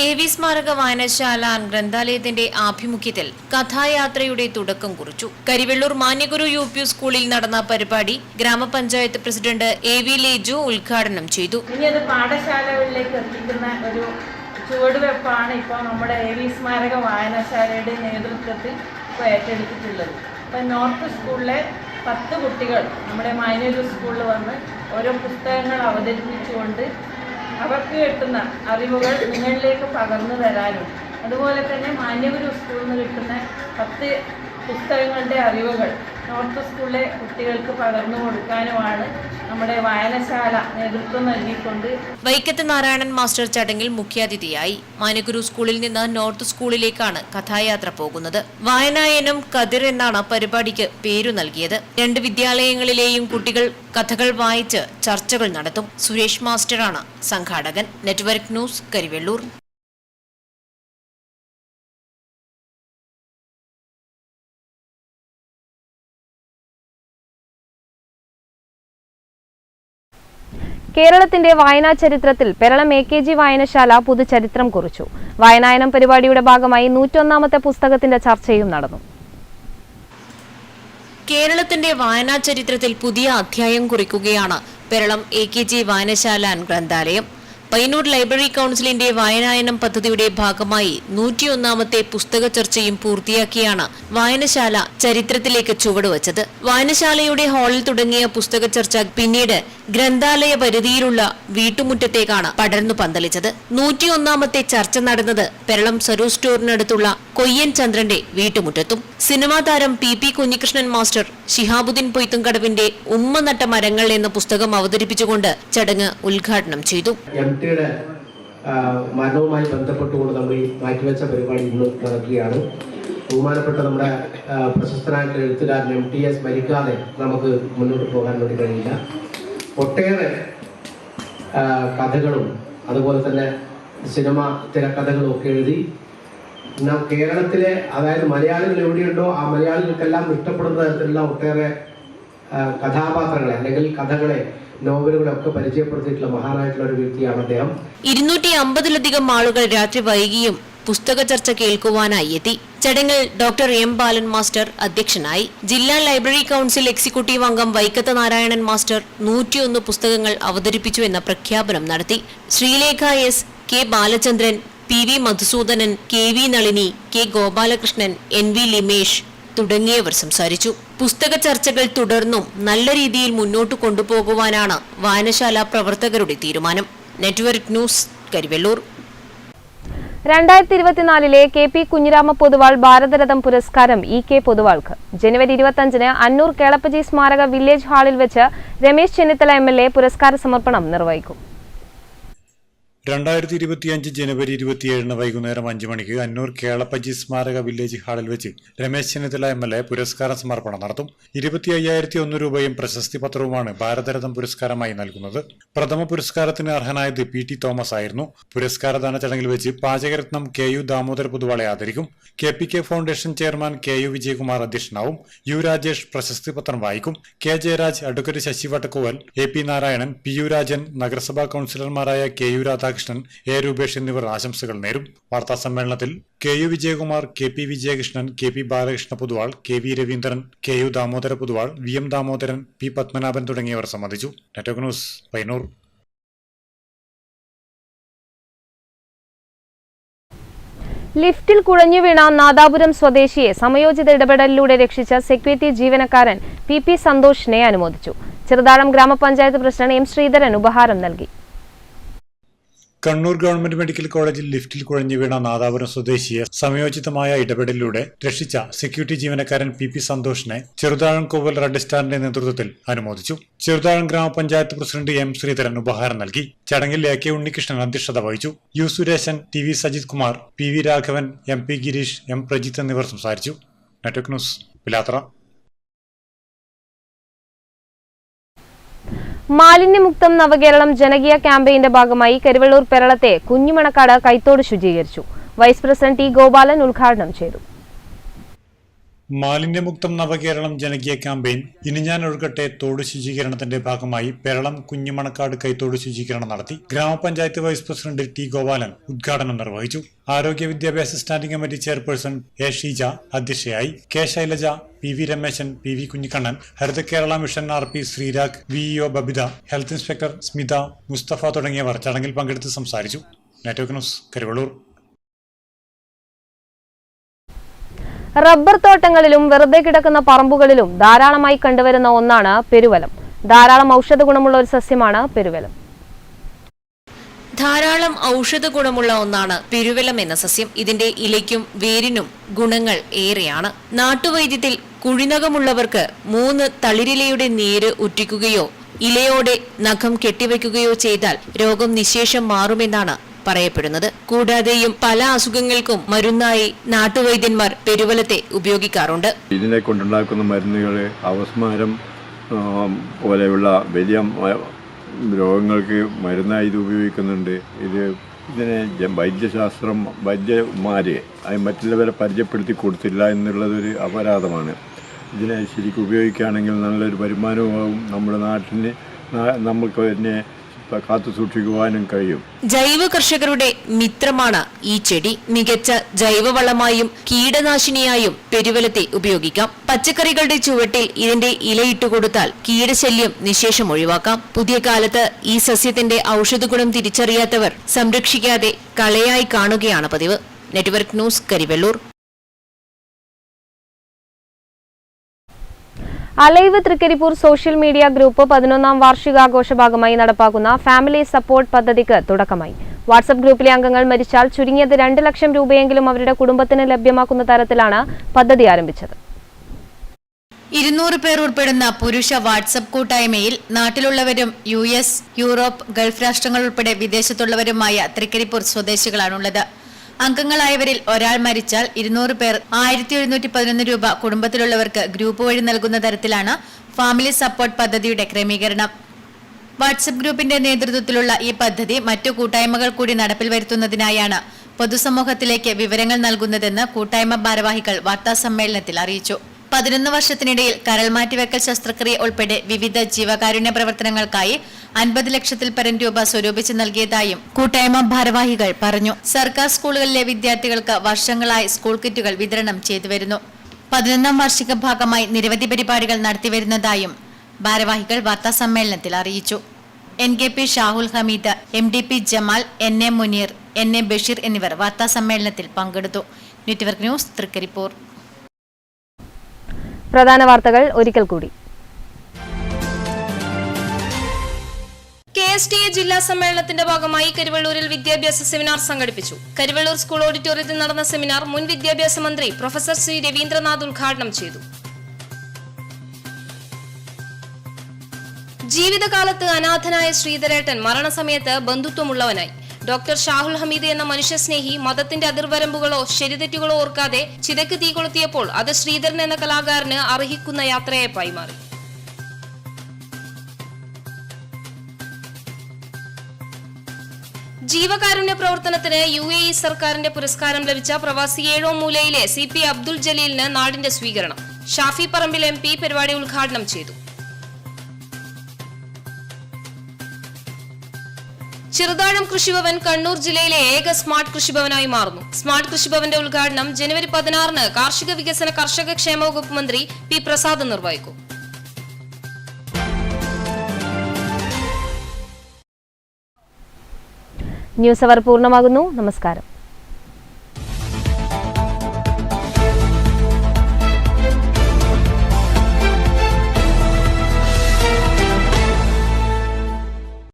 AV സ്മാരക വായനശാല ഗ്രന്ഥാലയത്തിന്റെ ആഭിമുഖ്യത്തിൽ കഥായാത്രയുടെ തുടക്കം കുറിച്ചു. കരിവെള്ളൂർ മാനിഗുരു UP സ്കൂളിൽ നടന്ന പരിപാടി ഗ്രാമപഞ്ചായത്ത് പ്രസിഡന്റ് AV ലേജു ഉദ്ഘാടനം ചെയ്തു. ഇനി അത് പാഠശാലകളിലേക്ക് എത്തിക്കുന്ന ഒരു ചുവടുവെപ്പാണ് ഇപ്പോൾ നമ്മുടെ AV സ്മാരക വായനശാലയുടെ നേതൃത്വത്തിൽ ഇപ്പോൾ ഏറ്റെടുത്തിട്ടുള്ളത്. ഇപ്പം നോർത്ത് സ്കൂളിലെ 10 കുട്ടികൾ നമ്മുടെ മാനിഗുരു സ്കൂളിൽ വന്ന് ഓരോ പുസ്തകങ്ങൾ അവതരിപ്പിച്ചുകൊണ്ട് അവർക്ക് കിട്ടുന്ന അറിവുകൾ നിങ്ങളിലേക്ക് പകർന്നു തരാനും അതുപോലെ തന്നെ മാന്യഗുരു സ്കൂളിൽ നിന്ന് കിട്ടുന്ന 10 പുസ്തകങ്ങളുടെ അറിവുകൾ നോർത്ത് സ്കൂളിലെ കുട്ടികൾക്ക് പകർന്നു കൊടുക്കാനുമാണ് നമ്മുടെ വായനശാല നേതൃത്വം നൽകിക്കൊണ്ട്. വൈക്കത്ത് നാരായണൻ മാസ്റ്റർ ചടങ്ങിൽ മുഖ്യാതിഥിയായി. മാന്യഗുരു സ്കൂളിൽ നിന്ന് നോർത്ത് സ്കൂളിലേക്കാണ് കഥായാത്ര പോകുന്നത്. വായനായനം കതിർ എന്നാണ് പരിപാടിക്ക് പേരു നൽകിയത്. 2 വിദ്യാലയങ്ങളിലെയും കുട്ടികൾ കഥകൾ വായിച്ച് ചർച്ചകൾ നടത്തും. സുരേഷ് മാസ്റ്ററാണ് സംഘാടകൻ. Network news, Karivellur. കേരളത്തിന്റെ വായനാ ചരിത്രത്തിൽ പെരളം AKG വായനശാല പുതുചരിത്രം കുറിച്ചു. വായനായനം പരിപാടിയുടെ ഭാഗമായി 101ാമത്തെ പുസ്തകത്തിന്റെ ചർച്ചയും നടന്നു. കേരളത്തിന്റെ വായനാ ചരിത്രത്തിൽ പുതിയ അധ്യായം കുറിക്കുകയാണ് പെരളം AKG വായനശാല ഗ്രന്ഥാലയം. പയ്യന്നൂർ ലൈബ്രറി കൌൺസിലിന്റെ വായനായനം പദ്ധതിയുടെ ഭാഗമായി 101ാമത്തെ പുസ്തക ചർച്ചയും പൂർത്തിയാക്കിയാണ് വായനശാല ചരിത്രത്തിലേക്ക് ചുവടുവച്ചത്. വായനശാലയുടെ ഹാളിൽ തുടങ്ങിയ പുസ്തക ചർച്ച പിന്നീട് ഗ്രന്ഥാലയ പരിധിയിലുള്ള വീട്ടുമുറ്റത്തേക്കാണ് പടർന്നു പന്തലിച്ചത്. 101ാമത്തെ ചർച്ച നടന്നത് പെരളം സരൂ സ്റ്റോറിനടുത്തുള്ള കൊയ്യൻ ചന്ദ്രന്റെ വീട്ടുമുറ്റത്തും. സിനിമാ താരം PP കുഞ്ഞികൃഷ്ണൻ മാസ്റ്റർ ശിഹാബുദ്ദീൻ പൊയ്ത്തുംകടവിന്റെ ഉമ്മ നട്ട മരങ്ങൾ എന്ന പുസ്തകം അവതരിപ്പിച്ചുകൊണ്ട് ചടങ്ങ് ഉദ്ഘാടനം ചെയ്തു. MTയുടെ മരണവുമായി ബന്ധപ്പെട്ടുകൊണ്ട് നമ്മൾ ഈ മാറ്റിവെച്ച പരിപാടി ഇന്ന് നടക്കുകയാണ്. ബഹുമാനപ്പെട്ട നമ്മുടെ പ്രശസ്തനായിട്ടുള്ള എഴുത്തുകാരൻ MTS മരിക്കാതെ നമുക്ക് മുന്നോട്ട് പോകാൻ വേണ്ടി കഴിയില്ല. ഒട്ടേറെ കഥകളും അതുപോലെ തന്നെ സിനിമ തിരക്കഥകളും ഒക്കെ എഴുതി കേരളത്തിലെ, അതായത് മലയാളികൾ എവിടെയുണ്ടോ ആ മലയാളികൾക്കെല്ലാം ഇഷ്ടപ്പെടുന്ന തരത്തിലുള്ള ഒട്ടേറെ കഥാപാത്രങ്ങളെ അല്ലെങ്കിൽ കഥകളെ, നോവലുകളൊക്കെ പരിചയപ്പെടുത്തിയിട്ടുള്ള മഹാനായിട്ടുള്ള ഒരു വ്യക്തിയാണ് അദ്ദേഹം. 250-ലധികം ആളുകൾ രാത്രി വൈകിയും പുസ്തക ചർച്ച കേൾക്കുവാനായി എത്തി. ചടങ്ങിൽ ഡോക്ടർ M ബാലൻ മാസ്റ്റർ അധ്യക്ഷനായി. ജില്ലാ ലൈബ്രറി കൌൺസിൽ എക്സിക്യൂട്ടീവ് അംഗം വൈക്കത്ത് നാരായണൻ മാസ്റ്റർ 101 പുസ്തകങ്ങൾ അവതരിപ്പിച്ചു എന്ന പ്രഖ്യാപനം നടത്തി. Sreelekha S, K Balachandran, PV Madhusoodanan, KV Nalini, K Gopalakrishnan, NV Limesh തുടങ്ങിയവർ സംസാരിച്ചു. പുസ്തക ചർച്ചകൾ തുടർന്നും നല്ല രീതിയിൽ മുന്നോട്ട് കൊണ്ടുപോകുവാനാണ് വായനശാല പ്രവർത്തകരുടെ തീരുമാനം. Network news, Karivellur. 2024 KP Kunhirama Poduval Bharataratnam പുരസ്കാരം EK പൊതുവാൾക്ക്. ജനുവരി 25-ന് അന്നൂർ കേളപ്പജി സ്മാരക വില്ലേജ് ഹാളിൽ വെച്ച് രമേശ് ചെന്നിത്തല MLA പുരസ്കാര സമർപ്പണം നിർവഹിക്കും. 2025 ജനുവരി 27-ന് വൈകുന്നേരം 5 മണിക്ക് അന്നൂർ കേളപ്പജി സ്മാരക വില്ലേജ് ഹാളിൽ വെച്ച് രമേശ് ചെന്നിത്തല MLA പുരസ്കാര സമർപ്പണം നടത്തും. 25,001 രൂപയും പ്രശസ്തി പത്രവുമാണ് ഭാരതരത്നം പുരസ്കാരമായി നൽകുന്നത്. പ്രഥമ പുരസ്കാരത്തിന് അർഹനായത് PT തോമസ് ആയിരുന്നു. പുരസ്കാരദാന ചടങ്ങിൽ വെച്ച് പാചകരത്നം KU ദാമോദര പൊതുവാളെ ആദരിക്കും. KPK foundation chairman KU Vijayakumar അധ്യക്ഷനാവും. U രാജേഷ് പ്രശസ്തി പത്രം വായിക്കും. K Jayaraj, advocate Sasi Vattakkoval, AP Narayanan, PU Rajan, നഗരസഭാ കൌൺസിലർമാരായ KU രാധാകൃഷ്ണൻ, A രൂപേഷ് എന്നിവർ ആശംസകൾ നേരും. വാർത്താ സമ്മേളനത്തിൽ KU Vijayakumar, KP Vijayakrishnan, KP Balakrishna Poduval, KV Raveendran, KU Damodara Poduval, VM Damodaran, P Padmanabhan തുടങ്ങിയവർ സംബന്ധിച്ചു. Network news, Payyannur. ലിഫ്റ്റിൽ കുഴഞ്ഞു വീണ നാദാപുരം സ്വദേശിയെ സമയോചിത ഇടപെടലിലൂടെ രക്ഷിച്ച സെക്യൂരിറ്റി ജീവനക്കാരൻ PP സന്തോഷിനെ അനുമോദിച്ചു. ചെറുതാഴം ഗ്രാമപഞ്ചായത്ത് പ്രസിഡന്റ് M ശ്രീധരൻ ഉപഹാരം നൽകി. കണ്ണൂർ ഗവൺമെന്റ് മെഡിക്കൽ കോളേജിൽ ലിഫ്റ്റിൽ കുഴഞ്ഞു വീണ നാദാപുരം സ്വദേശിയെ സമയോചിതമായ ഇടപെടലിലൂടെ രക്ഷിച്ച സെക്യൂരിറ്റി ജീവനക്കാരൻ PP സന്തോഷിനെ ചെറുതാഴം കോവൽ റെഡ് സ്റ്റാറിന്റെ നേതൃത്വത്തിൽ അനുമോദിച്ചു. ചെറുതാഴം ഗ്രാമപഞ്ചായത്ത് പ്രസിഡന്റ് M ശ്രീധരൻ ഉപഹാരം നൽകി. ചടങ്ങിൽ AK ഉണ്ണികൃഷ്ണൻ അധ്യക്ഷത വഹിച്ചു. U Sureshan, TV Sajith Kumar, PV Raghavan, MP Girish, M Prajith എന്നിവർ സംസാരിച്ചു. നെറ്റ്വർക്ക് ന്യൂസ്, പിലാത്ര. മാലിന്യമുക്തം നവകേരളം ജനകീയ ക്യാമ്പയിന്റെ ഭാഗമായി കരിവെള്ളൂർ പെരളത്തെ കുഞ്ഞുമണക്കാട് കൈത്തോട് ശുചീകരിച്ചു. വൈസ് പ്രസിഡന്റ് T ഗോപാലൻ ഉദ്ഘാടനം ചെയ്തു. മാലിന്യമുക്തം നവകേരളം ജനകീയ ക്യാമ്പയിൻ ഇനി ഞാൻ ഒഴുകട്ടെ തോട് ശുചീകരണത്തിന്റെ ഭാഗമായി പെരളം കുഞ്ഞുമണക്കാട് കൈത്തോട് ശുചീകരണം നടത്തി. ഗ്രാമപഞ്ചായത്ത് വൈസ് പ്രസിഡന്റ് ടി ഗോപാലൻ ഉദ്ഘാടനം നിർവഹിച്ചു. ആരോഗ്യ വിദ്യാഭ്യാസ standing committee chairperson A Sheeja അധ്യക്ഷയായി. K Shailaja, P V Rameshan, P V Kunhikannan, Haritha Kerala mission RP Sreerag, VEO Babitha, health inspector Smitha, Musthafa തുടങ്ങിയവർ ചടങ്ങിൽ പങ്കെടുത്ത് സംസാരിച്ചു. Network news, Karivellur. റബ്ബർ തോട്ടങ്ങളിലും വെറുതെ കിടക്കുന്ന പറമ്പുകളിലും ധാരാളമായി കണ്ടുവരുന്ന ഒന്നാണ് പെരുവലം. ധാരാളം ഔഷധ ഗുണമുള്ള ഒരു സസ്യമാണ് പെരുവലം. ധാരാളം ഔഷധ ഗുണമുള്ള ഒന്നാണ് പെരുവലം എന്ന സസ്യം. ഇതിന്റെ ഇലയ്ക്കും വേരിനും ഗുണങ്ങൾ ഏറെയാണ്. നാട്ടുവൈദ്യത്തിൽ കുഴിനഖമുള്ളവർക്ക് 3 തളിരിലയുടെ നീര് ഉറ്റിക്കുകയോ ഇലയോടെ നഖം കെട്ടിവെക്കുകയോ ചെയ്താൽ രോഗം നിശേഷം മാറുമെന്നാണ് പറയപ്പെടുന്നത്. കൂടാതെയും പല അസുഖങ്ങൾക്കും മരുന്നായി നാട്ടുവൈദ്യന്മാർ പെരുവലത്തെ ഉപയോഗിക്കാറുണ്ട്. ഇതിനെ കൊണ്ടുണ്ടാക്കുന്ന മരുന്നുകൾ അവസ്മാരം പോലെയുള്ള വലിയ രോഗങ്ങൾക്ക് മരുന്നായി ഇത് ഉപയോഗിക്കുന്നുണ്ട്. ഇതിനെ വൈദ്യശാസ്ത്രം വൈദ്യന്മാരെ മറ്റുള്ളവരെ പരിചയപ്പെടുത്തി കൊടുത്തില്ല എന്നുള്ളതൊരു അപരാധമാണ്. ഇതിനെ ശരിക്കും ഉപയോഗിക്കുകയാണെങ്കിൽ നല്ലൊരു വരുമാനവും നമ്മുടെ നാട്ടിന് നമുക്ക് തന്നെ കാത്തു സൂക്ഷിക്കുവാനും കഴിയും. ജൈവ കർഷകരുടെ മിത്രമാണ് ഈ ചെടി. മികച്ച ജൈവവളമായും കീടനാശിനിയായും പെരുവലത്തെ ഉപയോഗിക്കാം. പച്ചക്കറികളുടെ ചുവട്ടിൽ ഇതിന്റെ ഇലയിട്ട് കൊടുത്താൽ കീടശല്യം നിശേഷം ഒഴിവാക്കാം. പുതിയ കാലത്ത് ഈ സസ്യത്തിന്റെ ഔഷധ ഗുണം തിരിച്ചറിയാത്തവർ സംരക്ഷിക്കാതെ കളയായി കാണുകയാണ് പതിവ്. Network news, Karivellur. Alive Trikaripur social media group 11ാം വാർഷികാഘോഷ ഭാഗമായി നടപ്പാക്കുന്ന ഫാമിലി സപ്പോർട്ട് പദ്ധതിക്ക് തുടക്കമായി. വാട്സ്ആപ്പ് ഗ്രൂപ്പിലെ അംഗങ്ങൾ മരിച്ചാൽ ചുരുങ്ങിയത് 2 ലക്ഷം രൂപയെങ്കിലും അവരുടെ കുടുംബത്തിന് ലഭ്യമാക്കുന്ന തരത്തിലാണ് പദ്ധതി ആരംഭിച്ചത്. 200 പേർ ഉൾപ്പെടുന്ന പുരുഷ വാട്സ്ആപ്പ് കൂട്ടായ്മയിൽ നാട്ടിലുള്ളവരും US, യൂറോപ്പ്, ഗൾഫ് രാഷ്ട്രങ്ങൾ ഉൾപ്പെടെ വിദേശത്തുള്ളവരുമായ തൃക്കരിപ്പൂർ സ്വദേശികളാണുള്ളത്. അംഗങ്ങളായവരിൽ ഒരാൾ മരിച്ചാൽ 200 പേർ 1711 രൂപ കുടുംബത്തിലുള്ളവർക്ക് ഗ്രൂപ്പ് വഴി നൽകുന്ന തരത്തിലാണ് ഫാമിലി സപ്പോർട്ട് പദ്ധതിയുടെ ക്രമീകരണം. വാട്സ്ആപ്പ് ഗ്രൂപ്പിന്റെ നേതൃത്വത്തിലുള്ള ഈ പദ്ധതി മറ്റു കൂട്ടായ്മകൾ കൂടി നടപ്പിൽ വരുത്തുന്നതിനായാണ് പൊതുസമൂഹത്തിലേക്ക് വിവരങ്ങൾ നൽകുന്നതെന്ന് കൂട്ടായ്മ ഭാരവാഹികൾ വാർത്താസമ്മേളനത്തിൽ അറിയിച്ചു. 11 വർഷത്തിനിടയിൽ കരൾ മാറ്റിവെക്കൽ ശസ്ത്രക്രിയ ഉൾപ്പെടെ വിവിധ ജീവകാരുണ്യ പ്രവർത്തനങ്ങൾക്കായി 50 ലക്ഷത്തിൽ പരം രൂപ സ്വരൂപിച്ച് നൽകിയതായും കൂട്ടായ്മ ഭാരവാഹികൾ പറഞ്ഞു. സർക്കാർ സ്കൂളുകളിലെ വിദ്യാർത്ഥികൾക്ക് വർഷങ്ങളായി സ്കൂൾ കിറ്റുകൾ വിതരണം ചെയ്തുവരുന്നു. 11ാം വാർഷിക ഭാഗമായി നിരവധി പരിപാടികൾ നടത്തിവരുന്നതായും ഭാരവാഹികൾ വാർത്താസമ്മേളനത്തിൽ അറിയിച്ചു. NKP Shahul Hameed, MDP Jamal, NA Muneer, NA Basheer എന്നിവർ വാർത്താസമ്മേളനത്തിൽ പങ്കെടുത്തു. Network news, Trikaripur. പ്രധാന വാർത്തകൾ ഒരിക്കൽ കൂടി. KSTA ജില്ലാ സമ്മേളനത്തിന്റെ ഭാഗമായി കരിവള്ളൂരിൽ വിദ്യാഭ്യാസ സെമിനാർ സംഘടിപ്പിച്ചു. കരിവള്ളൂർ സ്കൂൾ ഓഡിറ്റോറിയത്തിൽ നടന്ന സെമിനാർ മുൻ വിദ്യാഭ്യാസ മന്ത്രി പ്രൊഫസർ ശ്രീ രവീന്ദ്രനാഥ് ഉദ്ഘാടനം ചെയ്തു. ജീവിതകാലത്ത് അനാഥനായ ശ്രീധരേട്ടൻ മരണസമയത്ത് ബന്ധുത്വമുള്ളവനായി. ഡോക്ടർ ഷാഹുൽ ഹമീദ് എന്ന മനുഷ്യസ്നേഹി മതത്തിന്റെ അതിർവരമ്പുകളോ ശരിതെറ്റുകളോ ഓർക്കാതെ ചിതയ്ക്ക് തീ കൊളുത്തിയപ്പോൾ അത് ശ്രീധരൻ എന്ന കലാകാരന് അർഹിക്കുന്ന യാത്രയെ പൈമാറി. ജീവകാരുണ്യ പ്രവർത്തനത്തിന് UAE സർക്കാരിന്റെ പുരസ്കാരം ലഭിച്ച പ്രവാസി ഏഴോമൂലയിലെ CP അബ്ദുൽ ജലീലിന് നാടിന്റെ സ്വീകരണം. ഷാഫി പറമ്പിൽ MP പരിപാടി ഉദ്ഘാടനം ചെയ്തു. ചെറുതാഴം കൃഷിഭവൻ കണ്ണൂർ ജില്ലയിലെ ഏക സ്മാർട്ട് കൃഷിഭവനായി മാറുന്നു. സ്മാർട്ട് കൃഷിഭവന്റെ ഉദ്ഘാടനം ജനുവരി 16 കാർഷിക വികസന കർഷക ക്ഷേമ വകുപ്പ് മന്ത്രി P പ്രസാദ് നിർവഹിക്കും. ന്യൂസ് അവർ പൂർണ്ണമാകുന്നു. നമസ്കാരം.